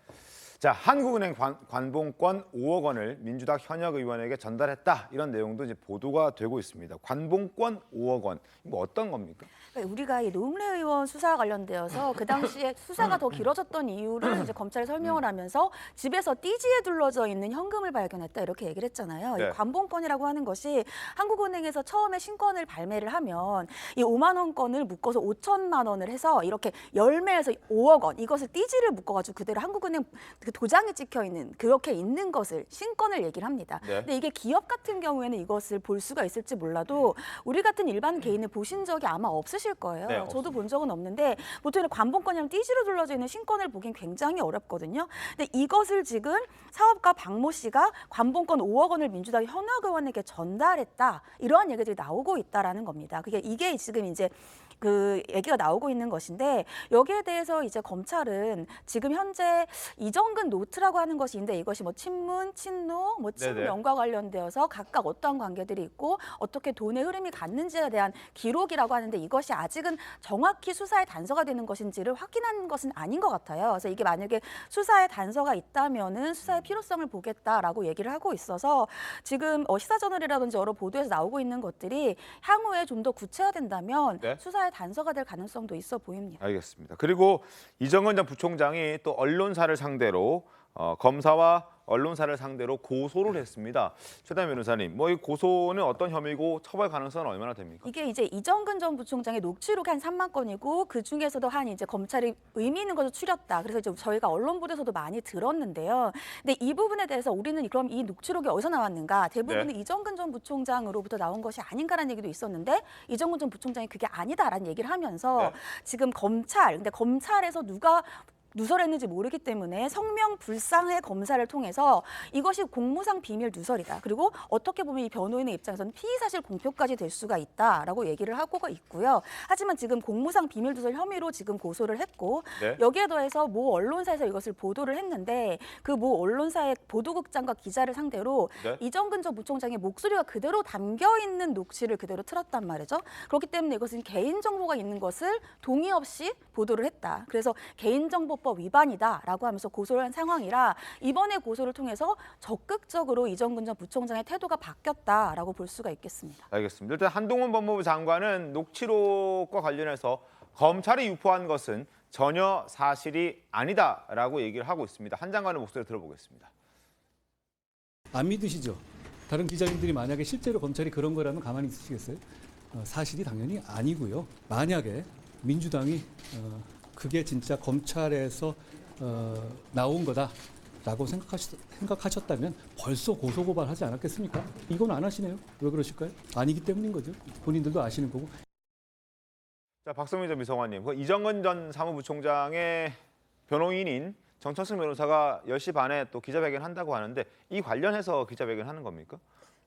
자, 한국은행 관봉권 5억 원을 민주당 현역 의원에게 전달했다. 이런 내용도 이제 보도가 되고 있습니다. 관봉권 5억 원. 이거 어떤 겁니까? 우리가 이 노웅래 의원 수사와 관련되어서 그 당시에 수사가 더 길어졌던 이유를 이제 검찰이 설명을 하면서 집에서 띠지에 둘러져 있는 현금을 발견했다 이렇게 얘기를 했잖아요. 네. 이 관봉권이라고 하는 것이 한국은행에서 처음에 신권을 발매를 하면 이 5만 원권을 묶어서 5천만 원을 해서 이렇게 열매에서 5억 원 이것을 띠지를 묶어가지고 그대로 한국은행 그 도장이 찍혀 있는 그렇게 있는 것을 신권을 얘기를 합니다. 네. 근데 이게 기업 같은 경우에는 이것을 볼 수가 있을지 몰라도 우리 같은 일반 개인은 보신 적이 아마 없으실 거예요. 네, 저도 본 적은 없는데 보통 관봉권이랑 띠지로 둘러져 있는 신권을 보긴 굉장히 어렵거든요. 근데 이것을 지금 사업가 박모 씨가 관봉권 5억 원을 민주당 현역 의원에게 전달했다 이러한 얘기들이 나오고 있다라는 겁니다. 이게 지금 이제 그 얘기가 나오고 있는 것인데 여기에 대해서 이제 검찰은 지금 현재 이정근 노트라고 하는 것이 있는데 이것이 뭐 친문, 친노, 뭐 친명과 관련되어서 각각 어떠한 관계들이 있고 어떻게 돈의 흐름이 갔는지에 대한 기록이라고 하는데 이것이 아직은 정확히 수사의 단서가 되는 것인지를 확인한 것은 아닌 것 같아요. 그래서 이게 만약에 수사의 단서가 있다면은 수사의 필요성을 보겠다라고 얘기를 하고 있어서 지금 시사저널이라든지 여러 보도에서 나오고 있는 것들이 향후에 좀 더 구체화된다면 수사의 단서가 될 가능성도 있어 보입니다. 알겠습니다. 그리고 이정근 전 부총장이 또 언론사를 상대로 검사와 언론사를 상대로 고소를 했습니다. 최다현 변호사님, 뭐 이 고소는 어떤 혐의고 처벌 가능성은 얼마나 됩니까? 이게 이제 이정근 전 부총장의 녹취록이 한 3만 건이고 그 중에서도 한 이제 검찰이 의미 있는 것을 추렸다. 그래서 이제 저희가 언론 보도에서도 많이 들었는데요. 근데 이 부분에 대해서 우리는 그럼 이 녹취록이 어디서 나왔는가? 대부분은 이정근 전 부총장으로부터 나온 것이 아닌가라는 얘기도 있었는데 이정근 전 부총장이 그게 아니다라는 얘기를 하면서 지금 근데 검찰에서 누가 누설했는지 모르기 때문에 성명 불상의 검사를 통해서 이것이 공무상 비밀 누설이다. 그리고 어떻게 보면 이 변호인의 입장에서는 피의사실 공표까지 될 수가 있다라고 얘기를 하고 있고요. 하지만 지금 공무상 비밀 누설 혐의로 지금 고소를 했고 여기에 더해서 모 언론사에서 이것을 보도를 했는데 그 모 언론사의 보도국장과 기자를 상대로 이정근 전 부총장의 목소리가 그대로 담겨 있는 녹취를 그대로 틀었단 말이죠. 그렇기 때문에 이것은 개인정보가 있는 것을 동의 없이 보도를 했다. 그래서 개인정보 선거법 위반이다라고 하면서 고소를 한 상황이라 이번에 고소를 통해서 적극적으로 이정근 전 부총장의 태도가 바뀌었다라고 볼 수가 있겠습니다. 알겠습니다. 일단 한동훈 법무부 장관은 녹취록과 관련해서 검찰이 유포한 것은 전혀 사실이 아니다라고 얘기를 하고 있습니다. 한 장관의 목소리 들어보겠습니다. 안 믿으시죠? 다른 기자님들이 만약에 실제로 검찰이 그런 거라면 가만히 있으시겠어요? 사실이 당연히 아니고요. 만약에 민주당이 그게 진짜 검찰에서 나온 거다라고 생각하셨다면 벌써 고소고발하지 않았겠습니까? 이건 안 하시네요. 왜 그러실까요? 아니기 때문인 거죠. 본인들도 아시는 거고. 자, 박성민 전 미성환님, 이정근 전 사무부총장의 변호인인 정천승 변호사가 10시 반에 또 기자회견 한다고 하는데 이 관련해서 기자회견 하는 겁니까?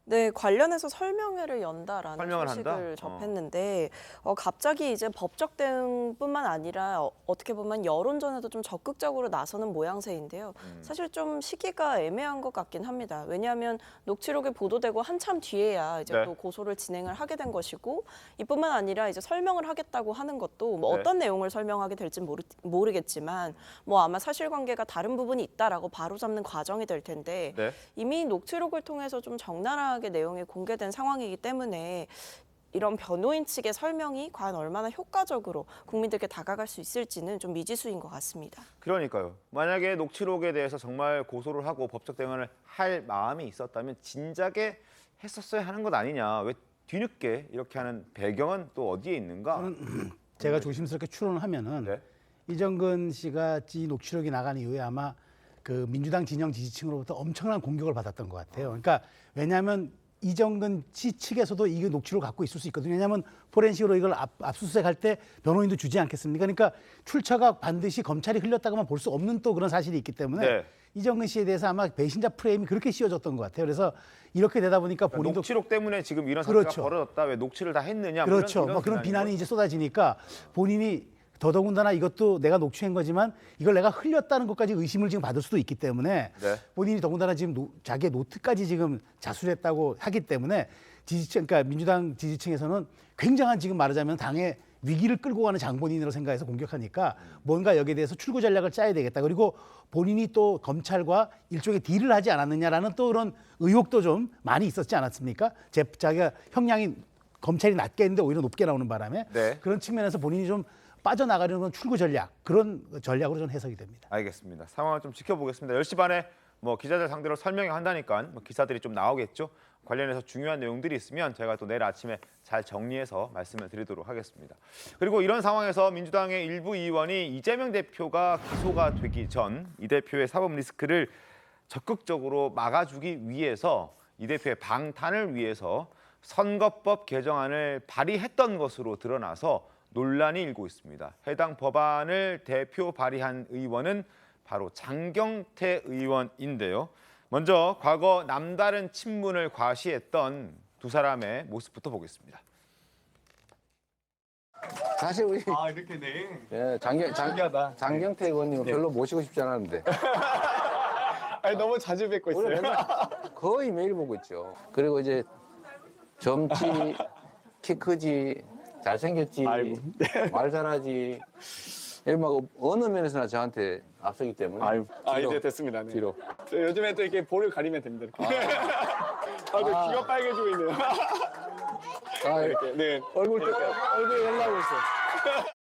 네, 관련해서 설명회를 연다라는 설명을 소식을 한다? 접했는데 갑자기 이제 법적 대응뿐만 아니라 어떻게 보면 여론전에도 좀 적극적으로 나서는 모양새인데요. 사실 좀 시기가 애매한 것 같긴 합니다. 왜냐하면 녹취록이 보도되고 한참 뒤에야 이제 네. 또 고소를 진행을 하게 된 것이고 이뿐만 아니라 이제 설명을 하겠다고 하는 것도 뭐 네. 어떤 내용을 설명하게 될지 모르겠지만 뭐 아마 사실관계가 다른 부분이 있다라고 바로잡는 과정이 될 텐데 네. 이미 녹취록을 통해서 좀 적나라하게 내용이 공개된 상황이기 때문에 이런 변호인 측의 설명이 과연 얼마나 효과적으로 국민들께 다가갈 수 있을지는 좀 미지수인 것 같습니다. 그러니까요. 만약에 녹취록에 대해서 정말 고소를 하고 법적 대응을 할 마음이 있었다면 진작에 했었어야 하는 것 아니냐. 왜 뒤늦게 이렇게 하는 배경은 또 어디에 있는가? 제가 조심스럽게 추론을 하면은 네. 이정근 씨가 이 녹취록이 나간 이후에 아마 그 민주당 진영 지지층으로부터 엄청난 공격을 받았던 것 같아요. 그러니까 왜냐하면 이정근 씨 측에서도 이 녹취록을 갖고 있을 수 있거든요. 왜냐하면 포렌식으로 이걸 압수수색할 때 변호인도 주지 않겠습니까? 그러니까 출처가 반드시 검찰이 흘렸다고만 볼 수 없는 또 그런 사실이 있기 때문에 네. 이정근 씨에 대해서 아마 배신자 프레임이 그렇게 씌워졌던 것 같아요. 그래서 이렇게 되다 보니까 본인도 녹취록 때문에 지금 이런 사태가 그렇죠. 벌어졌다. 왜 녹취를 다 했느냐? 그렇죠. 이런 그런 비난인 비난이 거죠? 이제 쏟아지니까 본인이 더더군다나 이것도 내가 녹취한 거지만 이걸 내가 흘렸다는 것까지 의심을 지금 받을 수도 있기 때문에 네. 본인이 더군다나 지금 자기의 노트까지 지금 자수했다고 하기 때문에 지지층, 그러니까 민주당 지지층에서는 굉장한 지금 말하자면 당의 위기를 끌고 가는 장본인으로 생각해서 공격하니까 뭔가 여기에 대해서 출구 전략을 짜야 되겠다. 그리고 본인이 또 검찰과 일종의 딜을 하지 않았느냐라는 또 그런 의혹도 좀 많이 있었지 않았습니까? 자기가 형량이 검찰이 낮게 했는데 오히려 높게 나오는 바람에 네. 그런 측면에서 본인이 좀 빠져나가려는 출구 전략, 그런 전략으로 좀 해석이 됩니다. 알겠습니다. 상황을 좀 지켜보겠습니다. 10시 반에 뭐 기자들 상대로 설명회 한다니까 뭐 기사들이 좀 나오겠죠. 관련해서 중요한 내용들이 있으면 제가 또 내일 아침에 잘 정리해서 말씀을 드리도록 하겠습니다. 그리고 이런 상황에서 민주당의 일부 의원이 이재명 대표가 기소가 되기 전 이 대표의 사법 리스크를 적극적으로 막아주기 위해서 이 대표의 방탄을 위해서 선거법 개정안을 발의했던 것으로 드러나서 논란이 일고 있습니다. 해당 법안을 대표 발의한 의원은 바로 장경태 의원인데요. 먼저 과거 남다른 친문을 과시했던 두 사람의 모습부터 보겠습니다. 사실 우리 이렇게 네. 예, 장경태 의원님은 별로 모시고 싶지 않았는데 아니 너무 자주 뵙고 우리 있어요. 맨날 거의 매일 보고 있죠. 그리고 이제 젊지, 키 크지, 잘생겼지, 말 잘하지. 막 어느 면에서나 저한테 앞서기 때문에. 이제 됐습니다. 네. 뒤로. 요즘에 또 이렇게 볼을 가리면 됩니다. 이렇게. 귀가 빨개지고 있네요. 이렇게. 네. 얼굴 연락오고 있어.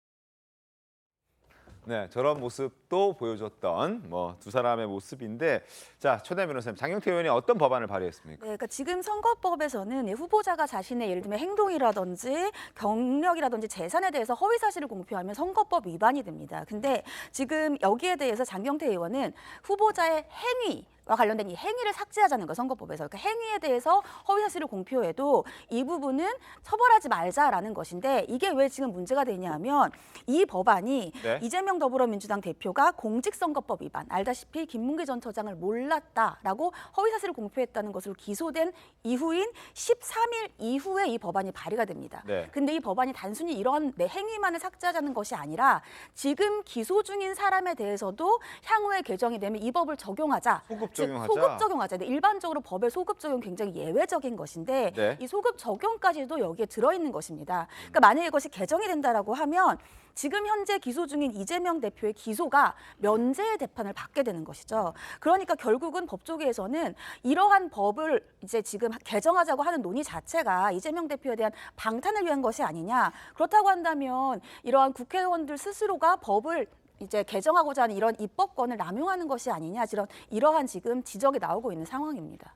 네, 저런 모습도 보여줬던 뭐 두 사람의 모습인데, 자, 최대 변호사님, 장경태 의원이 어떤 법안을 발의했습니까? 네, 그러니까 지금 선거법에서는 후보자가 자신의 예를 들면 행동이라든지 경력이라든지 재산에 대해서 허위 사실을 공표하면 선거법 위반이 됩니다. 근데 지금 여기에 대해서 장경태 의원은 후보자의 행위와 관련된 이 행위를 삭제하자는 거예요, 선거법에서. 그러니까 행위에 대해서 허위 사실을 공표해도 이 부분은 처벌하지 말자라는 것인데, 이게 왜 지금 문제가 되냐면 이 법안이 네. 이재명 더불어민주당 대표가 공직선거법 위반, 알다시피 김문기 전 처장을 몰랐다라고 허위 사실을 공표했다는 것으로 기소된 이후인 13일 이후에 이 법안이 발의가 됩니다. 네. 근데 이 법안이 단순히 이런 내 행위만을 삭제하자는 것이 아니라 지금 기소 중인 사람에 대해서도 향후에 개정이 되면 이 법을 적용하자. 소급적으로. 적용하자. 소급 적용하자. 근데 일반적으로 법의 소급 적용 굉장히 예외적인 것인데 네. 이 소급 적용까지도 여기에 들어있는 것입니다. 그러니까 만약에 이것이 개정이 된다라고 하면 지금 현재 기소 중인 이재명 대표의 기소가 면제의 대판을 받게 되는 것이죠. 그러니까 결국은 법조계에서는 이러한 법을 이제 지금 개정하자고 하는 논의 자체가 이재명 대표에 대한 방탄을 위한 것이 아니냐. 그렇다고 한다면 이러한 국회의원들 스스로가 법을 이제 개정하고자 하는 이런 입법권을 남용하는 것이 아니냐. 이러한 지금 지적이 나오고 있는 상황입니다.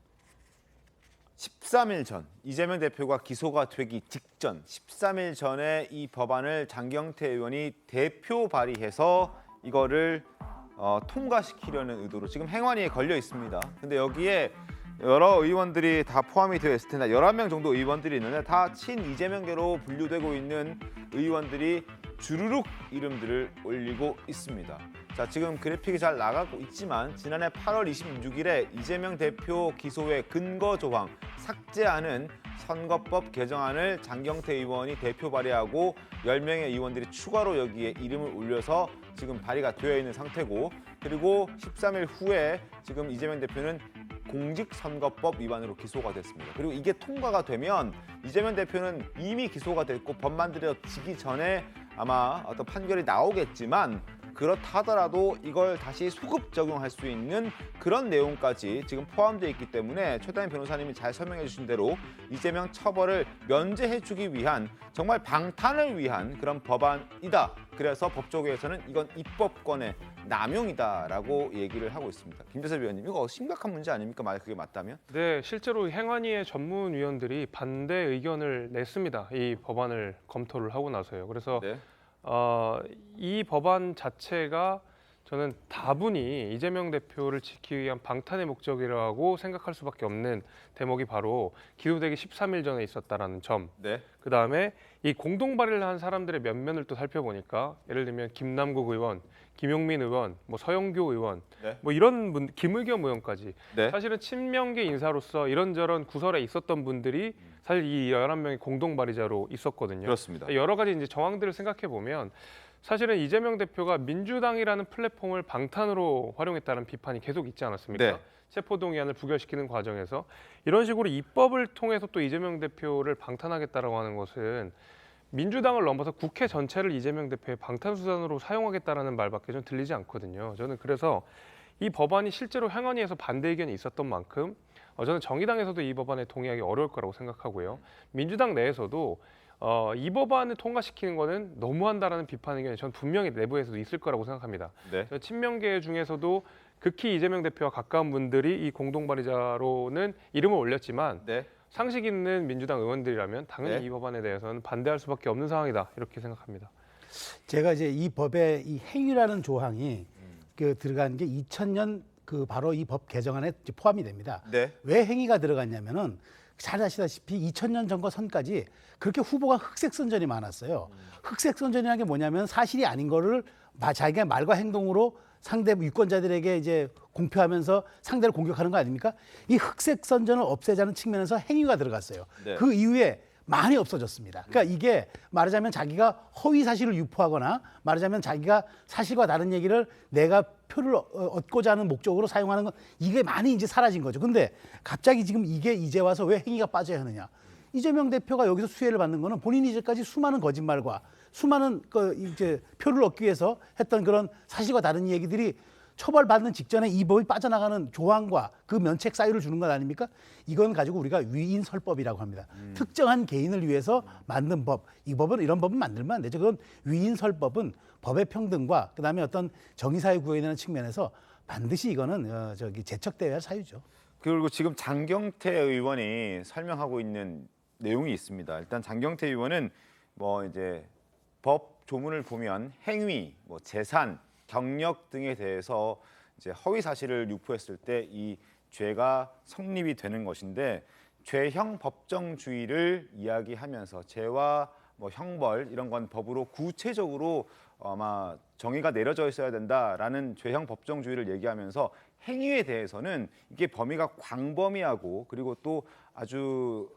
13일 전 이재명 대표가 기소가 되기 직전 13일 전에 이 법안을 장경태 의원이 대표 발의해서 이거를 통과시키려는 의도로 지금 행안위에 걸려 있습니다. 근데 여기에 여러 의원들이 다 포함이 되어 있을 텐데 11명 정도 의원들이 있는데 다 친 이재명계로 분류되고 있는 의원들이 주르륵 이름들을 올리고 있습니다. 자, 지금 그래픽이 잘 나가고 있지만 지난해 8월 26일에 이재명 대표 기소의 근거 조항 삭제하는 선거법 개정안을 장경태 의원이 대표 발의하고 10명의 의원들이 추가로 여기에 이름을 올려서 지금 발의가 되어 있는 상태고 그리고 13일 후에 지금 이재명 대표는 공직선거법 위반으로 기소가 됐습니다. 그리고 이게 통과가 되면 이재명 대표는 이미 기소가 됐고 법 만들어지기 전에 아마 어떤 판결이 나오겠지만 그렇다 하더라도 이걸 다시 소급 적용할 수 있는 그런 내용까지 지금 포함되어 있기 때문에 최다인 변호사님이 잘 설명해 주신 대로 이재명 처벌을 면제해주기 위한 정말 방탄을 위한 그런 법안이다. 그래서 법조계에서는 이건 입법권의 남용이다라고 얘기를 하고 있습니다. 김재섭 위원님, 이거 심각한 문제 아닙니까? 만약 그게 맞다면? 네, 실제로 행안위의 전문위원들이 반대 의견을 냈습니다. 이 법안을 검토를 하고 나서요. 그래서 네. 이 법안 자체가 저는 다분히 이재명 대표를 지키기 위한 방탄의 목적이라고 생각할 수밖에 없는 대목이 바로 기소되기 13일 전에 있었다라는 점. 네. 그다음에 이 공동 발의를 한 사람들의 면면을 또 살펴보니까 예를 들면 김남국 의원, 김용민 의원, 뭐 서영교 의원, 네. 뭐 이런 분, 김의겸 의원까지 네. 사실은 친명계 인사로서 이런저런 구설에 있었던 분들이 사실 이 11명의 공동 발의자로 있었거든요. 그렇습니다. 여러 가지 이제 정황들을 생각해 보면 사실은 이재명 대표가 민주당이라는 플랫폼을 방탄으로 활용했다는 비판이 계속 있지 않았습니까? 네. 체포동의안을 부결시키는 과정에서 이런 식으로 입법을 통해서 또 이재명 대표를 방탄하겠다라고 하는 것은 민주당을 넘어서 국회 전체를 이재명 대표의 방탄수단으로 사용하겠다라는 말밖에 좀 들리지 않거든요. 저는 그래서 이 법안이 실제로 행안위에서 반대 의견이 있었던 만큼 저는 정의당에서도 이 법안에 동의하기 어려울 거라고 생각하고요. 민주당 내에서도 이 법안을 통과시키는 거는 너무한다라는 비판 의견이 저는 분명히 내부에서도 있을 거라고 생각합니다. 네. 친명계 중에서도 극히 이재명 대표와 가까운 분들이 이 공동 발의자로는 이름을 올렸지만 네. 상식 있는 민주당 의원들이라면 당연히 네. 이 법안에 대해서는 반대할 수밖에 없는 상황이다 이렇게 생각합니다. 제가 이제 이 법의 이 행위라는 조항이 그 들어간 게 2000년 그 바로 이 법 개정안에 포함이 됩니다. 네. 왜 행위가 들어갔냐면은 잘 아시다시피 2000년 전과 선까지 그렇게 후보가 흑색 선전이 많았어요. 흑색 선전이라는 게 뭐냐면 사실이 아닌 거를 자기가 말과 행동으로 상대 유권자들에게 이제 공표하면서 상대를 공격하는 거 아닙니까? 이 흑색 선전을 없애자는 측면에서 행위가 들어갔어요. 네. 그 이후에 많이 없어졌습니다. 그러니까 이게 말하자면 자기가 허위 사실을 유포하거나 말하자면 자기가 사실과 다른 얘기를 내가 표를 얻고자 하는 목적으로 사용하는 건 이게 많이 이제 사라진 거죠. 근데 갑자기 지금 이게 이제 와서 왜 행위가 빠져야 하느냐? 이재명 대표가 여기서 수혜를 받는 거는 본인이 이제까지 수많은 거짓말과 수많은 이제 표를 얻기 위해서 했던 그런 사실과 다른 얘기들이 처벌받는 직전에 이 법이 빠져나가는 조항과 그 면책 사유를 주는 것 아닙니까? 이건 가지고 우리가 위인설법이라고 합니다. 특정한 개인을 위해서 만든 법, 이 법은 이런 법은 만들면 안 되죠. 그건 위인설법은 법의 평등과 그다음에 어떤 정의사회 구현에 대한 측면에서 반드시 이거는 제척되어야 할 사유죠. 그리고 지금 장경태 의원이 설명하고 있는 내용이 있습니다. 일단 장경태 의원은 뭐 이제 법 조문을 보면 행위, 뭐 재산, 경력 등에 대해서 이제 허위 사실을 유포했을 때 이 죄가 성립이 되는 것인데 죄형 법정주의를 이야기하면서 죄와 뭐 형벌 이런 건 법으로 구체적으로 아마 정의가 내려져 있어야 된다라는 죄형 법정주의를 얘기하면서 행위에 대해서는 이게 범위가 광범위하고 그리고 또 아주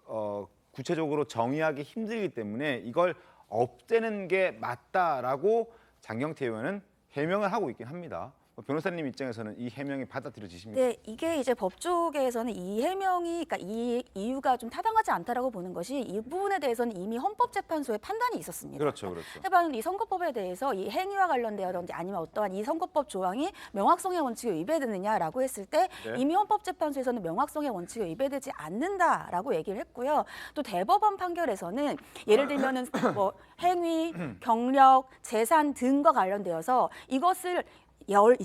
구체적으로 정의하기 힘들기 때문에 이걸 없애는 게 맞다라고 장경태 의원은 해명을 하고 있긴 합니다. 변호사님 입장에서는 이 해명이 받아들여지십니까? 네, 이게 이제 법 쪽에서는 이 해명이, 그러니까 이 이유가 좀 타당하지 않다라고 보는 것이 이 부분에 대해서는 이미 헌법재판소의 판단이 있었습니다. 그렇죠, 그렇죠. 해방 이 선거법에 대해서 이 행위와 관련되어든지 아니면 어떠한 이 선거법 조항이 명확성의 원칙에 위배되느냐라고 했을 때 네. 이미 헌법재판소에서는 명확성의 원칙에 위배되지 않는다라고 얘기를 했고요. 또 대법원 판결에서는 예를 들면은 뭐 행위, 경력, 재산 등과 관련되어서 이것을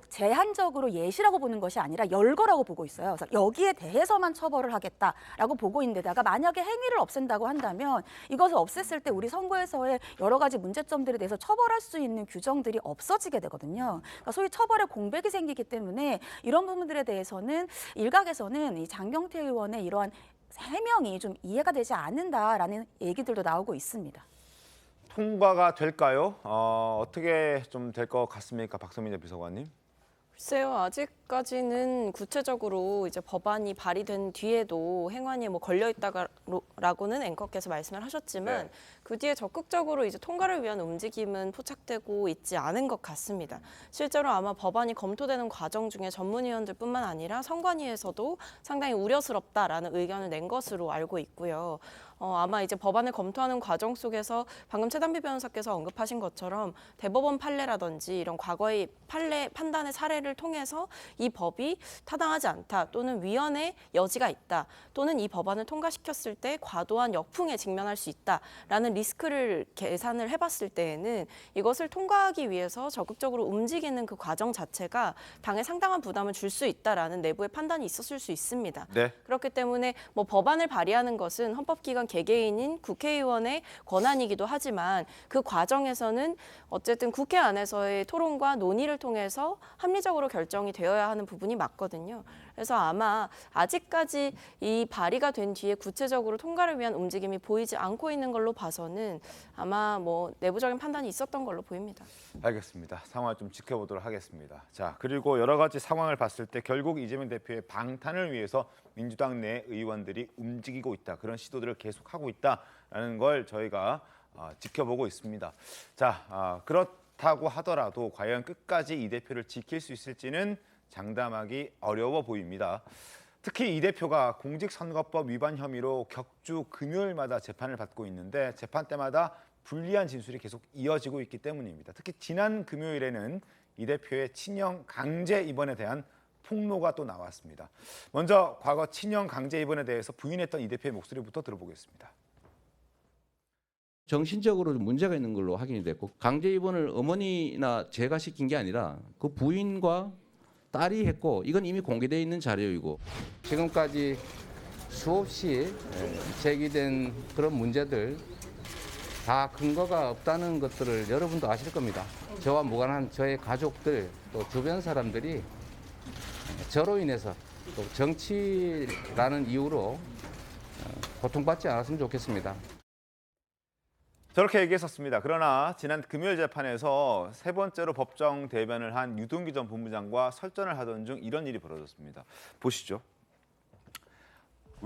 제한적으로 예시라고 보는 것이 아니라 열거라고 보고 있어요. 그래서 여기에 대해서만 처벌을 하겠다라고 보고 있는데다가 만약에 행위를 없앤다고 한다면 이것을 없앴을 때 우리 선거에서의 여러 가지 문제점들에 대해서 처벌할 수 있는 규정들이 없어지게 되거든요. 그러니까 소위 처벌의 공백이 생기기 때문에 이런 부분들에 대해서는 일각에서는 이 장경태 의원의 이러한 해명이 좀 이해가 되지 않는다라는 얘기들도 나오고 있습니다. 통과가 될까요? 어떻게 좀 될 것 같습니까, 박성민 비서관님? 글쎄요, 아직까지는 구체적으로 이제 법안이 발의된 뒤에도 행안위에 뭐 걸려 있다라고는 앵커께서 말씀을 하셨지만 네. 그 뒤에 적극적으로 이제 통과를 위한 움직임은 포착되고 있지 않은 것 같습니다. 실제로 아마 법안이 검토되는 과정 중에 전문위원들뿐만 아니라 선관위에서도 상당히 우려스럽다라는 의견을 낸 것으로 알고 있고요. 아마 이제 법안을 검토하는 과정 속에서 방금 최단비 변호사께서 언급하신 것처럼 대법원 판례라든지 이런 과거의 판단의 사례를 통해서 이 법이 타당하지 않다 또는 위헌의 여지가 있다 또는 이 법안을 통과시켰을 때 과도한 역풍에 직면할 수 있다라는 리스크를 계산을 해봤을 때에는 이것을 통과하기 위해서 적극적으로 움직이는 그 과정 자체가 당에 상당한 부담을 줄 수 있다라는 내부의 판단이 있었을 수 있습니다. 네. 그렇기 때문에 뭐 법안을 발의하는 것은 헌법기관 개개인인 국회의원의 권한이기도 하지만 그 과정에서는 어쨌든 국회 안에서의 토론과 논의를 통해서 합리적으로 결정이 되어야 하는 부분이 맞거든요. 그래서 아마 아직까지 이 발의가 된 뒤에 구체적으로 통과를 위한 움직임이 보이지 않고 있는 걸로 봐서는 아마 뭐 내부적인 판단이 있었던 걸로 보입니다. 알겠습니다. 상황을 좀 지켜보도록 하겠습니다. 자, 그리고 여러 가지 상황을 봤을 때 결국 이재명 대표의 방탄을 위해서 민주당 내 의원들이 움직이고 있다. 그런 시도들을 계속하고 있다라는 걸 저희가 지켜보고 있습니다. 자, 그렇다고 하더라도 과연 끝까지 이 대표를 지킬 수 있을지는 장담하기 어려워 보입니다. 특히 이 대표가 공직선거법 위반 혐의로 격주 금요일마다 재판을 받고 있는데 재판 때마다 불리한 진술이 계속 이어지고 있기 때문입니다. 특히 지난 금요일에는 이 대표의 친형 강제 입원에 대한 폭로가 또 나왔습니다. 먼저 과거 친형 강제 입원에 대해서 부인했던 이 대표의 목소리부터 들어보겠습니다. 정신적으로 문제가 있는 걸로 확인이 됐고 강제 입원을 어머니나 제가 시킨 게 아니라 그 부인과 딸이 했고 이건 이미 공개되어 있는 자료이고 지금까지 수없이 제기된 그런 문제들 다 근거가 없다는 것들을 여러분도 아실 겁니다. 저와 무관한 저의 가족들 또 주변 사람들이 저로 인해서 또 정치라는 이유로 고통받지 않았으면 좋겠습니다. 저렇게 얘기했었습니다. 그러나 지난 금요일 재판에서 세 번째로 법정 대변을 한 유동규 전 본부장과 설전을 하던 중 이런 일이 벌어졌습니다. 보시죠.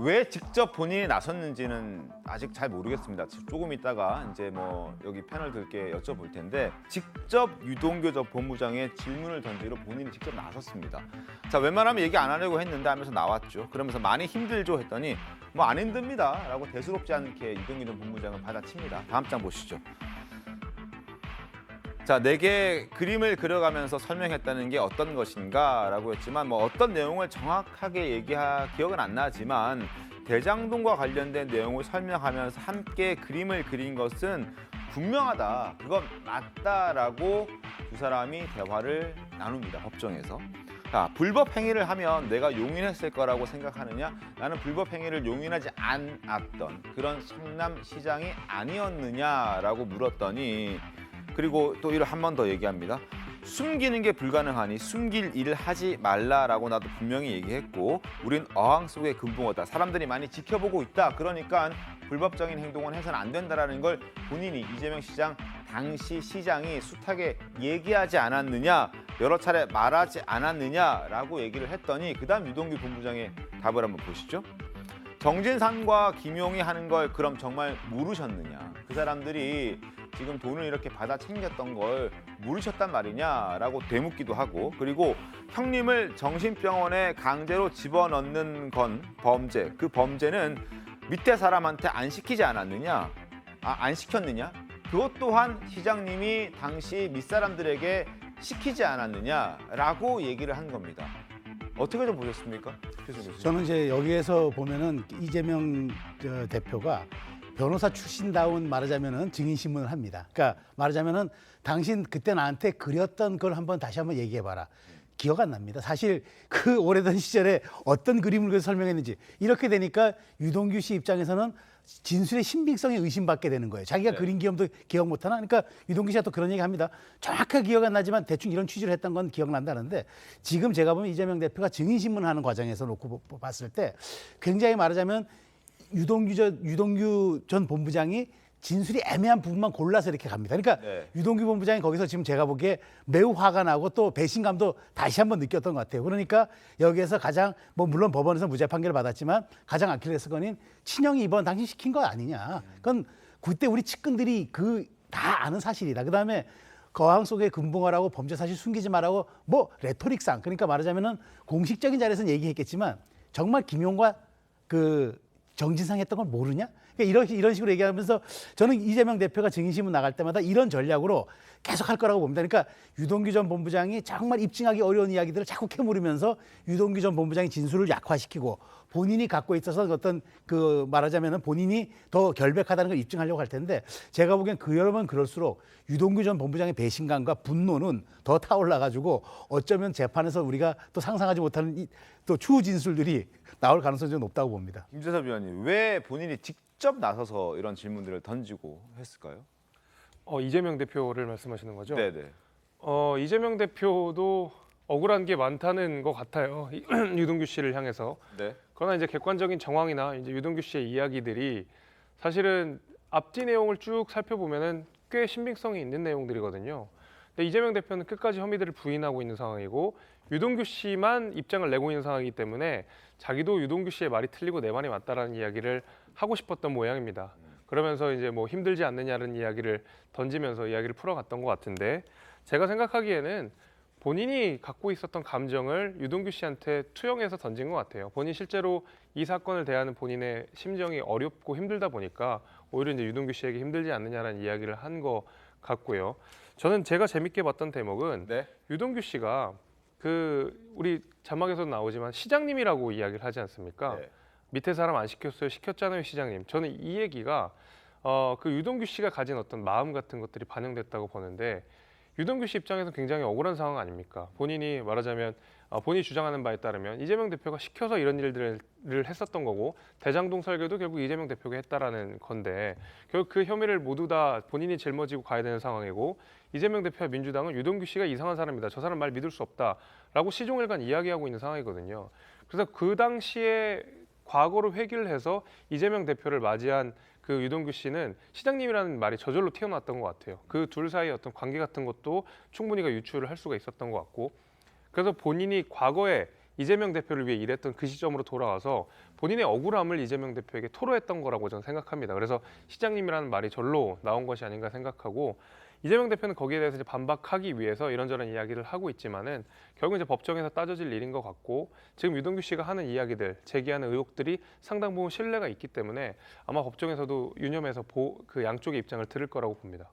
왜 직접 본인이 나섰는지는 아직 잘 모르겠습니다. 조금 있다가 이제 뭐 여기 패널들께 여쭤볼 텐데 직접 유동규 전 본부장의 질문을 던지러 본인이 직접 나섰습니다. 자, 웬만하면 얘기 안 하려고 했는데 하면서 나왔죠. 그러면서 많이 힘들죠 했더니 뭐 안 힘듭니다 라고 대수롭지 않게 유동규 전 본부장은 받아칩니다. 다음 장 보시죠. 자, 내게 그림을 그려가면서 설명했다는 게 어떤 것인가 라고 했지만 뭐 어떤 내용을 정확하게 기억은 안 나지만 대장동과 관련된 내용을 설명하면서 함께 그림을 그린 것은 분명하다. 그건 맞다라고 두 사람이 대화를 나눕니다. 법정에서. 자, 불법 행위를 하면 내가 용인했을 거라고 생각하느냐? 나는 불법 행위를 용인하지 않았던 그런 성남시장이 아니었느냐라고 물었더니 그리고 또 이를 한 번 더 얘기합니다. 숨기는 게 불가능하니 숨길 일을 하지 말라라고 나도 분명히 얘기했고 우린 어항 속의 금붕어다. 사람들이 많이 지켜보고 있다. 그러니까 불법적인 행동은 해서는 안 된다라는 걸 본인이 이재명 시장 당시 시장이 숱하게 얘기하지 않았느냐, 여러 차례 말하지 않았느냐라고 얘기를 했더니 그다음 유동규 본부장의 답을 한번 보시죠. 정진상과 김용이 하는 걸 그럼 정말 모르셨느냐. 그 사람들이 지금 돈을 이렇게 받아 챙겼던 걸 모르셨단 말이냐라고 되묻기도 하고 그리고 형님을 정신병원에 강제로 집어넣는 건 범죄. 그 범죄는 밑에 사람한테 안 시키지 않았느냐? 안 시켰느냐? 그것 또한 시장님이 당시 밑사람들에게 시키지 않았느냐라고 얘기를 한 겁니다. 어떻게 좀 보셨습니까? 저는 이제 여기에서 보면은 이재명 대표가 변호사 출신다운 말하자면은 증인신문을 합니다. 그러니까 말하자면은 당신 그때 나한테 그렸던 걸 다시 한번 얘기해봐라. 기억 안 납니다. 사실 그 오래된 시절에 어떤 그림을 그려서 설명했는지 이렇게 되니까 유동규 씨 입장에서는 진술의 신빙성에 의심받게 되는 거예요. 자기가 그린 기억도 기억 못하나? 그러니까 유동규 씨가 또 그런 얘기 합니다. 정확하게 기억 안 나지만 대충 이런 취지를 했던 건 기억난다는데 지금 제가 보면 이재명 대표가 증인신문을 하는 과정에서 놓고 봤을 때 굉장히 말하자면 유동규 전 본부장이 진술이 애매한 부분만 골라서 이렇게 갑니다. 그러니까 유동규 본부장이 거기서 지금 제가 보기에 매우 화가 나고 또 배신감도 다시 한번 느꼈던 것 같아요. 그러니까 여기에서 가장 물론 법원에서 무죄 판결을 받았지만 가장 아킬레스건인 친형이 이번 당신 시킨 거 아니냐. 그건 그때 우리 측근들이 다 아는 사실이다. 그다음에 거항 속에 금붕어라고 범죄 사실 숨기지 말라고 레토릭상 그러니까 말하자면은 공식적인 자리에서는 얘기했겠지만 정말 김용과 정진상 했던 걸 모르냐? 그러니까 이런 식으로 얘기하면서 저는 이재명 대표가 증인신문 나갈 때마다 이런 전략으로 계속 할 거라고 봅니다. 그러니까 유동규 전 본부장이 정말 입증하기 어려운 이야기들을 자꾸 캐물으면서 유동규 전 본부장이 진술을 약화시키고 본인이 갖고 있어서 어떤 말하자면은 본인이 더 결백하다는 걸 입증하려고 할 텐데 제가 보기엔 그러면 그럴수록 유동규 전 본부장의 배신감과 분노는 더 타올라가지고 어쩌면 재판에서 우리가 또 상상하지 못하는 또 추후 진술들이 나올 가능성이 좀 높다고 봅니다. 김재섭 위원님, 왜 본인이 직접 나서서 이런 질문들을 던지고 했을까요? 이재명 대표를 말씀하시는 거죠? 네네. 이재명 대표도 억울한 게 많다는 것 같아요. 유동규 씨를 향해서. 네. 그러나 이제 객관적인 정황이나 이제 유동규 씨의 이야기들이 사실은 앞뒤 내용을 쭉 살펴보면은 꽤 신빙성이 있는 내용들이거든요. 근데 이재명 대표는 끝까지 혐의들을 부인하고 있는 상황이고 유동규 씨만 입장을 내고 있는 상황이기 때문에 자기도 유동규 씨의 말이 틀리고 내 말이 맞다라는 이야기를 하고 싶었던 모양입니다. 그러면서 이제 힘들지 않느냐는 이야기를 던지면서 이야기를 풀어갔던 것 같은데 제가 생각하기에는 본인이 갖고 있었던 감정을 유동규 씨한테 투영해서 던진 것 같아요. 본인 실제로 이 사건을 대하는 본인의 심정이 어렵고 힘들다 보니까 오히려 이제 유동규 씨에게 힘들지 않느냐라는 이야기를 한 것 같고요. 저는 제가 재밌게 봤던 대목은 유동규 씨가 우리 자막에서도 나오지만 시장님이라고 이야기를 하지 않습니까? 밑에 사람 안 시켰어요, 시켰잖아요, 시장님. 저는 이 얘기가 유동규 씨가 가진 어떤 마음 같은 것들이 반영됐다고 보는데 유동규 씨 입장에서 굉장히 억울한 상황 아닙니까? 본인이 말하자면 본인이 주장하는 바에 따르면 이재명 대표가 시켜서 이런 일들을 했었던 거고 대장동 설계도 결국 이재명 대표가 했다라는 건데 결국 그 혐의를 모두 다 본인이 짊어지고 가야 되는 상황이고 이재명 대표와 민주당은 유동규 씨가 이상한 사람이다. 저 사람 말 믿을 수 없다라고 시종일관 이야기하고 있는 상황이거든요. 그래서 그 당시에 과거를 회귀를 해서 이재명 대표를 맞이한 유동규 씨는 시장님이라는 말이 저절로 튀어나왔던 것 같아요. 그 둘 사이의 어떤 관계 같은 것도 충분히 유추를 할 수가 있었던 것 같고 그래서 본인이 과거에 이재명 대표를 위해 일했던 그 시점으로 돌아와서 본인의 억울함을 이재명 대표에게 토로했던 거라고 저는 생각합니다. 그래서 시장님이라는 말이 절로 나온 것이 아닌가 생각하고 이재명 대표는 거기에 대해서 이제 반박하기 위해서 이런저런 이야기를 하고 있지만은 결국 이제 법정에서 따져질 일인 것 같고 지금 유동규 씨가 하는 이야기들, 제기하는 의혹들이 상당 부분 신뢰가 있기 때문에 아마 법정에서도 유념해서 양쪽의 입장을 들을 거라고 봅니다.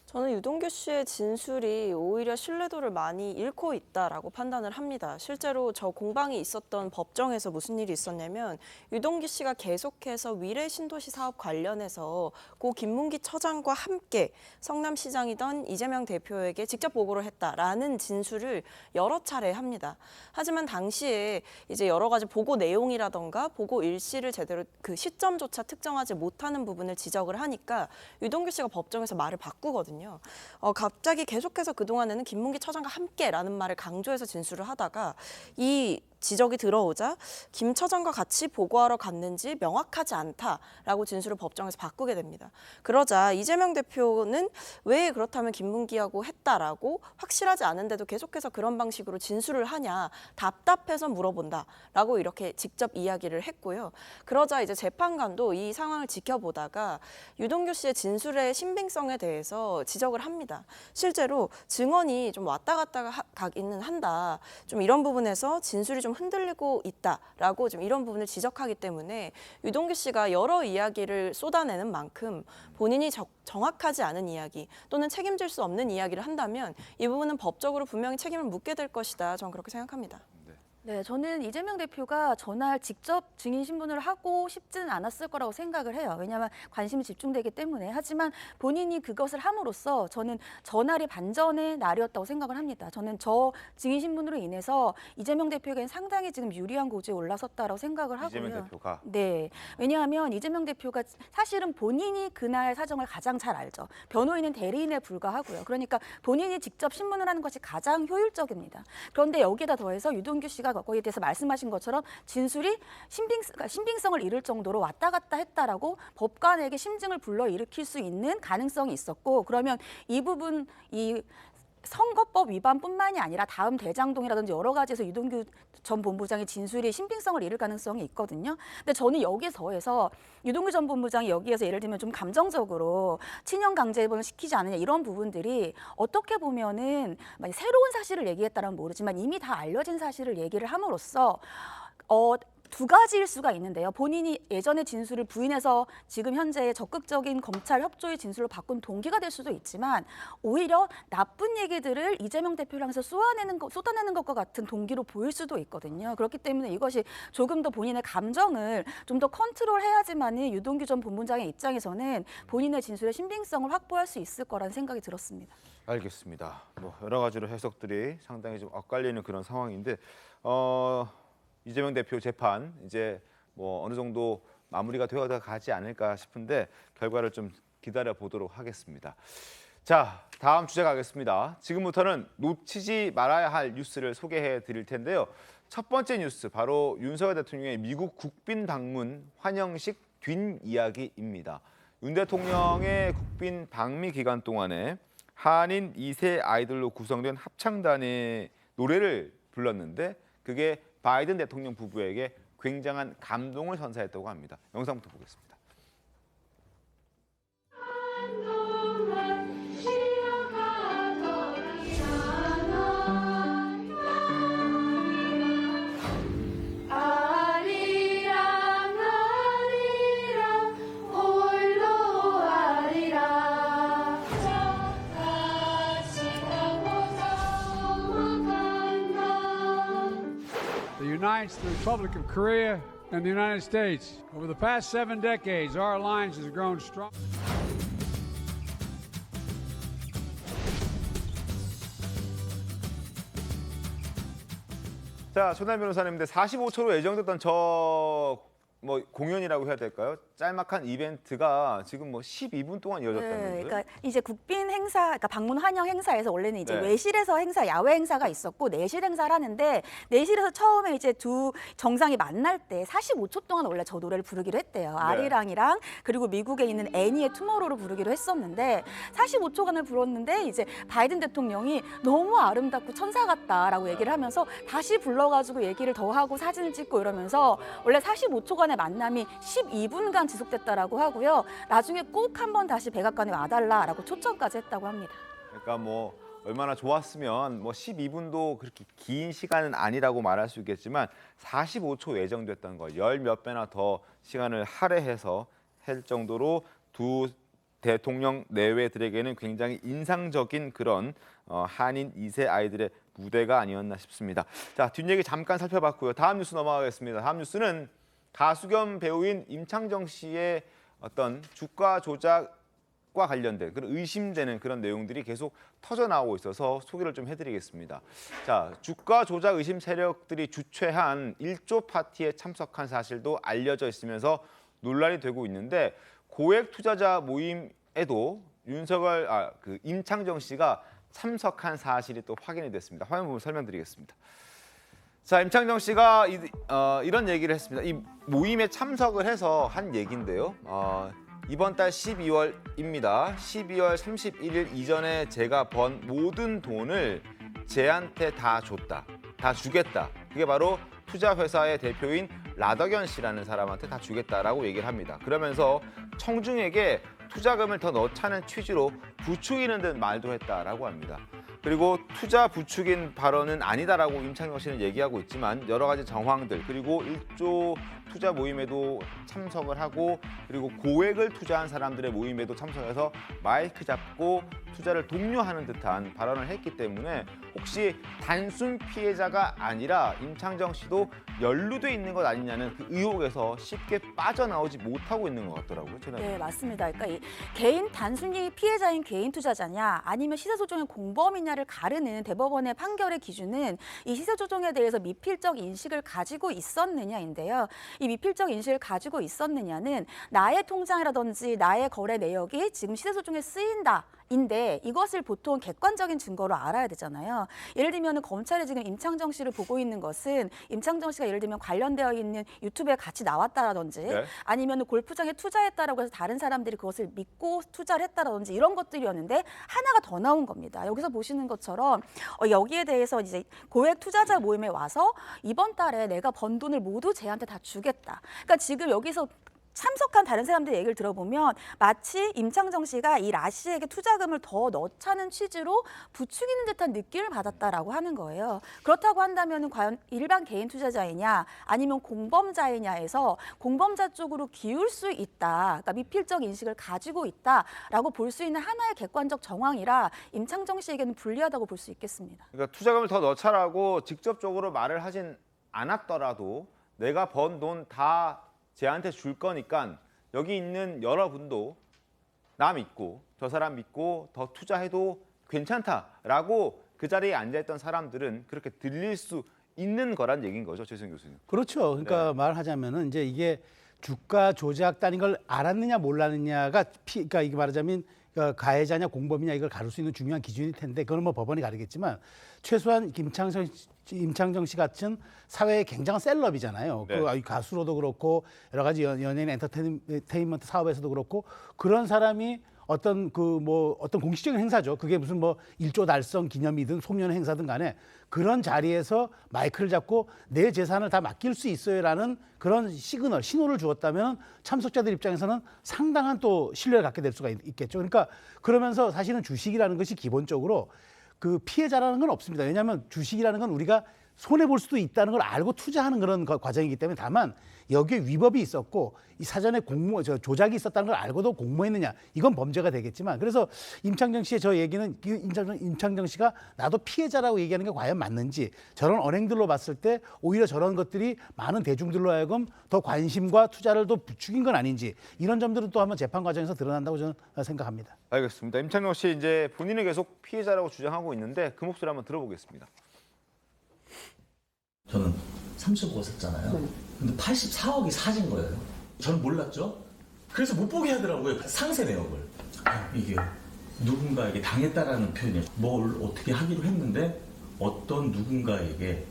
저는 유동규 씨의 진술이 오히려 신뢰도를 많이 잃고 있다라고 판단을 합니다. 실제로 저 공방이 있었던 법정에서 무슨 일이 있었냐면 유동규 씨가 계속해서 위례 신도시 사업 관련해서 고 김문기 처장과 함께 성남시장이던 이재명 대표에게 직접 보고를 했다라는 진술을 여러 차례 합니다. 하지만 당시에 이제 여러 가지 보고 내용이라던가 보고 일시를 제대로 시점조차 특정하지 못하는 부분을 지적을 하니까 유동규 씨가 법정에서 말을 바꾸거든요. 갑자기 계속해서 그동안에는 김문기 처장과 함께라는 말을 강조해서 진술을 하다가 이 지적이 들어오자 김 처장과 같이 보고하러 갔는지 명확하지 않다라고 진술을 법정에서 바꾸게 됩니다. 그러자 이재명 대표는 왜 그렇다면 김문기하고 했다라고 확실하지 않은데도 계속해서 그런 방식으로 진술을 하냐, 답답해서 물어본다라고 이렇게 직접 이야기를 했고요. 그러자 이제 재판관도 이 상황을 지켜보다가 유동규 씨의 진술의 신빙성에 대해서 지적을 합니다. 실제로 증언이 좀 왔다 갔다 가기는 한다. 좀 이런 부분에서 진술이 좀 흔들리고 있다라고 좀 이런 부분을 지적하기 때문에 유동규 씨가 여러 이야기를 쏟아내는 만큼 본인이 정확하지 않은 이야기 또는 책임질 수 없는 이야기를 한다면 이 부분은 법적으로 분명히 책임을 묻게 될 것이다. 저는 그렇게 생각합니다. 네, 저는 이재명 대표가 전날 직접 증인 신문을 하고 싶지는 않았을 거라고 생각을 해요. 왜냐하면 관심이 집중되기 때문에. 하지만 본인이 그것을 함으로써 저는 전날이 반전의 날이었다고 생각을 합니다. 저는 저 증인 신문으로 인해서 이재명 대표에게는 상당히 지금 유리한 고지에 올라섰다라고 생각을 하고요. 이재명 대표가? 네, 왜냐하면 이재명 대표가 사실은 본인이 그날 사정을 가장 잘 알죠. 변호인은 대리인에 불과하고요. 그러니까 본인이 직접 신문을 하는 것이 가장 효율적입니다. 그런데 여기에다 더해서 유동규 씨가 거기에 대해서 말씀하신 것처럼 진술이 신빙성을 잃을 정도로 왔다 갔다 했다라고 법관에게 심증을 불러일으킬 수 있는 가능성이 있었고, 그러면 이 부분 선거법 위반뿐만이 아니라 다음 대장동이라든지 여러 가지에서 유동규 전 본부장의 진술이 신빙성을 잃을 가능성이 있거든요. 근데 저는 여기에 더해서 유동규 전 본부장이 여기에서 예를 들면 좀 감정적으로 친형 강제입원을 시키지 않느냐 이런 부분들이 어떻게 보면은 새로운 사실을 얘기했다라면 모르지만 이미 다 알려진 사실을 얘기를 함으로써 두 가지일 수가 있는데요. 본인이 예전의 진술을 부인해서 지금 현재의 적극적인 검찰 협조의 진술로 바꾼 동기가 될 수도 있지만 오히려 나쁜 얘기들을 이재명 대표를 향해서 쏟아내는 것과 같은 동기로 보일 수도 있거든요. 그렇기 때문에 이것이 조금 더 본인의 감정을 좀 더 컨트롤해야지만이 유동규 전 본부장의 입장에서는 본인의 진술의 신빙성을 확보할 수 있을 거라는 생각이 들었습니다. 알겠습니다. 뭐 여러 가지로 해석들이 상당히 좀 엇갈리는 그런 상황인데 이재명 대표 재판 이제 뭐 어느 정도 마무리가 되어 가지 않을까 싶은데 결과를 좀 기다려 보도록 하겠습니다. 자, 다음 주제 가겠습니다. 지금부터는 놓치지 말아야 할 뉴스를 소개해 드릴 텐데요. 첫 번째 뉴스 바로 윤석열 대통령의 미국 국빈 방문 환영식 뒷이야기입니다. 윤 대통령의 국빈 방미 기간 동안에 한인 2세 아이들로 구성된 합창단의 노래를 불렀는데 그게 바이든 대통령 부부에게 굉장한 감동을 선사했다고 합니다. 영상부터 보겠습니다. Unites the Republic of Korea and the United States. Over the past 7 decades, our alliance has grown strong. 자, 손남 변호사님인데 45초로 예정됐던 뭐 공연이라고 해야 될까요? 짤막한 이벤트가 지금 뭐 12분 동안 이어졌다면서요? 네, 그러니까 이제 국빈 행사, 그러니까 방문 환영 행사에서 원래는 이제 네. 외실에서 야외 행사가 있었고 내실 행사를 하는데 내실에서 처음에 이제 두 정상이 만날 때 45초 동안 원래 저 노래를 부르기로 했대요. 네. 아리랑이랑 그리고 미국에 있는 애니의 투모로우를 부르기로 했었는데 45초간을 불렀는데 이제 바이든 대통령이 너무 아름답고 천사 같다라고 얘기를 하면서 다시 불러가지고 얘기를 더 하고 사진을 찍고 이러면서 원래 45초간의 만남이 12분간 지속됐다라고 하고요. 나중에 꼭 한번 다시 백악관에 와달라라고 초청까지 했다고 합니다. 그러니까 뭐 얼마나 좋았으면 뭐 12분도 그렇게 긴 시간은 아니라고 말할 수 있겠지만 45초 예정됐던 거 10몇 배나 더 시간을 할애해서 할 정도로 두 대통령 내외들에게는 굉장히 인상적인 그런 한인 2세 아이들의 무대가 아니었나 싶습니다. 자, 뒷얘기 잠깐 살펴봤고요. 다음 뉴스 넘어가겠습니다. 다음 뉴스는 가수 겸 배우인 임창정 씨의 어떤 주가 조작과 관련된 그런 의심되는 그런 내용들이 계속 터져 나오고 있어서 소개를 좀 해드리겠습니다. 자, 주가 조작 의심 세력들이 주최한 1조 파티에 참석한 사실도 알려져 있으면서 논란이 되고 있는데 고액 투자자 모임에도 임창정 씨가 참석한 사실이 또 확인이 됐습니다. 화면 보면 설명드리겠습니다. 자, 임창정 씨가 이런 얘기를 했습니다. 이 모임에 참석을 해서 한 얘기인데요. 이번 달 12월입니다. 12월 31일 이전에 제가 번 모든 돈을 쟤한테 다 줬다. 다 주겠다. 그게 바로 투자회사의 대표인 라덕연 씨라는 사람한테 다 주겠다라고 얘기를 합니다. 그러면서 청중에게 투자금을 더 넣자는 취지로 부추기는 듯 말도 했다라고 합니다. 그리고 투자 부추긴 발언은 아니다라고 임창정 씨는 얘기하고 있지만 여러 가지 정황들 그리고 1조 투자 모임에도 참석을 하고 그리고 고액을 투자한 사람들의 모임에도 참석해서 마이크 잡고 투자를 독려하는 듯한 발언을 했기 때문에 혹시 단순 피해자가 아니라 임창정 씨도 연루돼 있는 것 아니냐는 그 의혹에서 쉽게 빠져나오지 못하고 있는 것 같더라고요. 네, 맞습니다. 그러니까 이 개인 단순히 피해자인 개인 투자자냐 아니면 시세조정의 공범이냐를 가르는 대법원의 판결의 기준은 이 시세조정에 대해서 미필적 인식을 가지고 있었느냐인데요. 이 미필적 인식을 가지고 있었느냐는 나의 통장이라든지 나의 거래 내역이 지금 시세조정에 쓰인다. 인데 이것을 보통 객관적인 증거로 알아야 되잖아요. 예를 들면 검찰이 지금 임창정 씨를 보고 있는 것은 임창정 씨가 예를 들면 관련되어 있는 유튜브에 같이 나왔다라든지 네. 아니면 골프장에 투자했다라고 해서 다른 사람들이 그것을 믿고 투자를 했다라든지 이런 것들이었는데 하나가 더 나온 겁니다. 여기서 보시는 것처럼 여기에 대해서 이제 고액 투자자 모임에 와서 이번 달에 내가 번 돈을 모두 쟤한테 다 주겠다. 그러니까 지금 여기서 참석한 다른 사람들의 얘기를 들어보면 마치 임창정 씨가 이 라 씨에게 투자금을 더 넣자는 취지로 부추기는 듯한 느낌을 받았다라고 하는 거예요. 그렇다고 한다면 과연 일반 개인 투자자이냐 아니면 공범자이냐에서 공범자 쪽으로 기울 수 있다. 그러니까 미필적 인식을 가지고 있다라고 볼 수 있는 하나의 객관적 정황이라 임창정 씨에게는 불리하다고 볼 수 있겠습니다. 그러니까 투자금을 더 넣자라고 직접적으로 말을 하진 않았더라도 내가 번 돈 다 쟤한테 줄 거니까 여기 있는 여러분도 나 믿고 저 사람 믿고 더 투자해도 괜찮다라고 그 자리에 앉아있던 사람들은 그렇게 들릴 수 있는 거란 얘기인 거죠, 최승 교수님. 그렇죠. 그러니까 말하자면은 이제 이게 주가 조작단인 걸 알았느냐 몰랐느냐가 그러니까 이게 말하자면 가해자냐 공범이냐 이걸 가릴 수 있는 중요한 기준일 텐데 그건 뭐 법원이 가르겠지만 최소한 임창정 씨 같은 사회의 굉장한 셀럽이잖아요. 네. 그 가수로도 그렇고 여러 가지 연예인 엔터테인먼트 사업에서도 그렇고 그런 사람이 어떤 어떤 공식적인 행사죠. 그게 무슨 뭐 1조 달성 기념이든 소년 행사든 간에 그런 자리에서 마이크를 잡고 내 재산을 다 맡길 수 있어요라는 그런 신호를 주었다면 참석자들 입장에서는 상당한 또 신뢰를 갖게 될 수가 있겠죠. 그러니까 그러면서 사실은 주식이라는 것이 기본적으로 그 피해자라는 건 없습니다. 왜냐하면 주식이라는 건 우리가 손해볼 수도 있다는 걸 알고 투자하는 그런 과정이기 때문에 다만 여기에 위법이 있었고 이 사전에 조작이 있었다는 걸 알고도 공모했느냐 이건 범죄가 되겠지만 그래서 임창정 씨의 저 얘기는 임창정 씨가 나도 피해자라고 얘기하는 게 과연 맞는지 저런 언행들로 봤을 때 오히려 저런 것들이 많은 대중들로 하여금 더 관심과 투자를 더 부추긴 건 아닌지 이런 점들은 또 한번 재판 과정에서 드러난다고 저는 생각합니다. 알겠습니다. 임창정 씨 이제 본인은 계속 피해자라고 주장하고 있는데 그 목소리 한번 들어보겠습니다. 저는 35억 샀잖아요. 근데 84억이 사진 거예요. 저는 몰랐죠. 그래서 못 보게 하더라고요. 상세 내역을. 이게 누군가에게 당했다라는 표현이 뭘 어떻게 하기로 했는데 어떤 누군가에게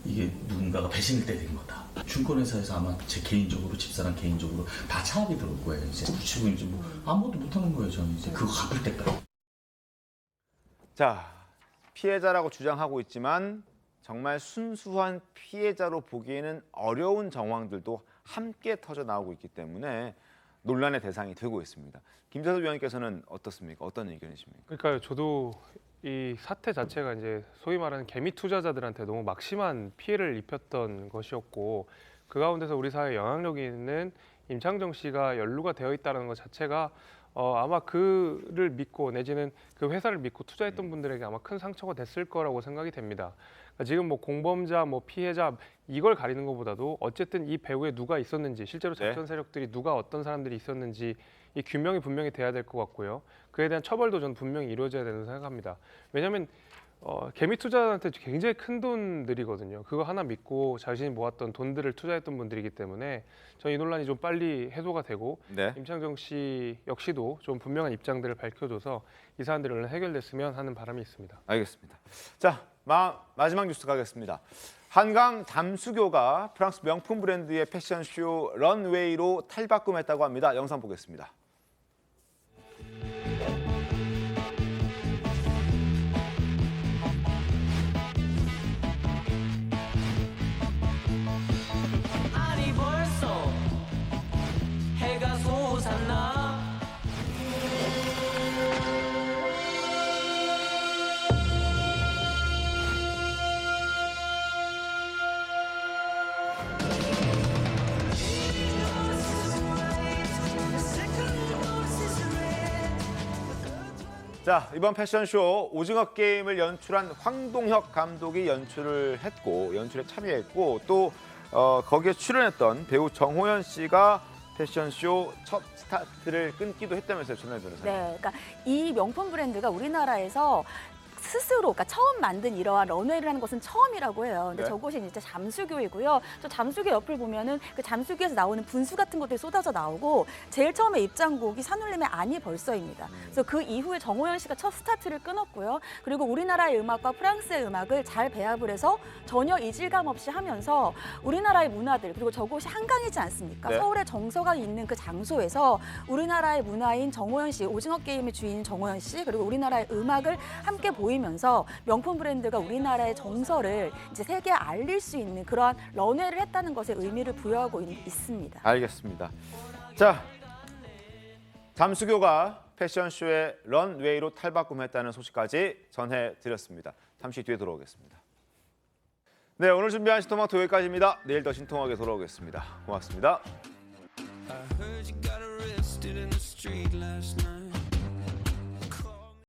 이게 누군가가 배신을 때린 거다. 증권회사에서 아마 제 개인적으로 집사람 개인적으로 다 차압이 들어올 거예요. 이제 붙이고 이제 뭐 아무것도 못하는 거예요. 저는 이제 그거 갚을 때까지. 자, 피해자라고 주장하고 있지만 정말 순수한 피해자로 보기에는 어려운 정황들도 함께 터져 나오고 있기 때문에 논란의 대상이 되고 있습니다. 김재섭 위원님께서는 어떻습니까? 어떤 의견이십니까? 그러니까요. 저도 이 사태 자체가 이제 소위 말하는 개미 투자자들한테 너무 막심한 피해를 입혔던 것이었고 그 가운데서 우리 사회에 영향력이 있는 임창정 씨가 연루가 되어 있다는 것 자체가 아마 그를 믿고 내지는 그 회사를 믿고 투자했던 분들에게 아마 큰 상처가 됐을 거라고 생각이 됩니다. 그러니까 지금 뭐 공범자, 뭐 피해자 이걸 가리는 것보다도 어쨌든 이 배후에 누가 있었는지 실제로 작전 세력들이 누가 어떤 사람들이 있었는지 이 규명이 분명히 돼야 될 것 같고요. 그에 대한 처벌도 저는 분명히 이루어져야 된다고 생각합니다. 왜냐하면 개미 투자자한테 굉장히 큰 돈들이거든요. 그거 하나 믿고 자신이 모았던 돈들을 투자했던 분들이기 때문에 저는 이 논란이 좀 빨리 해소가 되고 임창정 씨 역시도 좀 분명한 입장들을 밝혀줘서 이 사안들이 얼른 해결됐으면 하는 바람이 있습니다. 알겠습니다. 자, 마지막 뉴스 가겠습니다. 한강 잠수교가 프랑스 명품 브랜드의 패션쇼 런웨이로 탈바꿈했다고 합니다. 영상 보겠습니다. 아니 벌써 해가 솟았나. 자, 이번 패션쇼 오징어 게임을 연출한 황동혁 감독이 연출에 참여했고 또 거기에 출연했던 배우 정호연 씨가 패션쇼 첫 스타트를 끊기도 했다면서요, 전날 변호사님. 네, 그러니까 이 명품 브랜드가 우리나라에서 스스로, 그러니까 처음 만든 이러한 런웨이를 하는 것은 처음이라고 해요. 근데 네. 저곳이 이제 잠수교이고요. 저 잠수교 옆을 보면은 그 잠수교에서 나오는 분수 같은 것들이 쏟아져 나오고 제일 처음에 입장곡이 산울림의 아니 벌써입니다. 그래서 그 이후에 정호연 씨가 첫 스타트를 끊었고요. 그리고 우리나라의 음악과 프랑스의 음악을 잘 배합을 해서 전혀 이질감 없이 하면서 우리나라의 문화들, 그리고 저곳이 한강이지 않습니까? 네. 서울의 정서가 있는 그 장소에서 우리나라의 문화인 정호연 씨, 오징어 게임의 주인인 정호연 씨, 그리고 우리나라의 음악을 함께 보이면서 명품 브랜드가 우리나라의 정서를 이제 세계에 알릴 수 있는 그러한 런웨이를 했다는 것에 의미를 부여하고 있습니다. 알겠습니다. 자, 잠수교가 패션쇼의 런웨이로 탈바꿈했다는 소식까지 전해드렸습니다. 잠시 뒤에 돌아오겠습니다. 네, 오늘 준비한 신통방통 여기까지입니다. 내일 더 신통하게 돌아오겠습니다. 고맙습니다. I heard you got arrested in the street last night.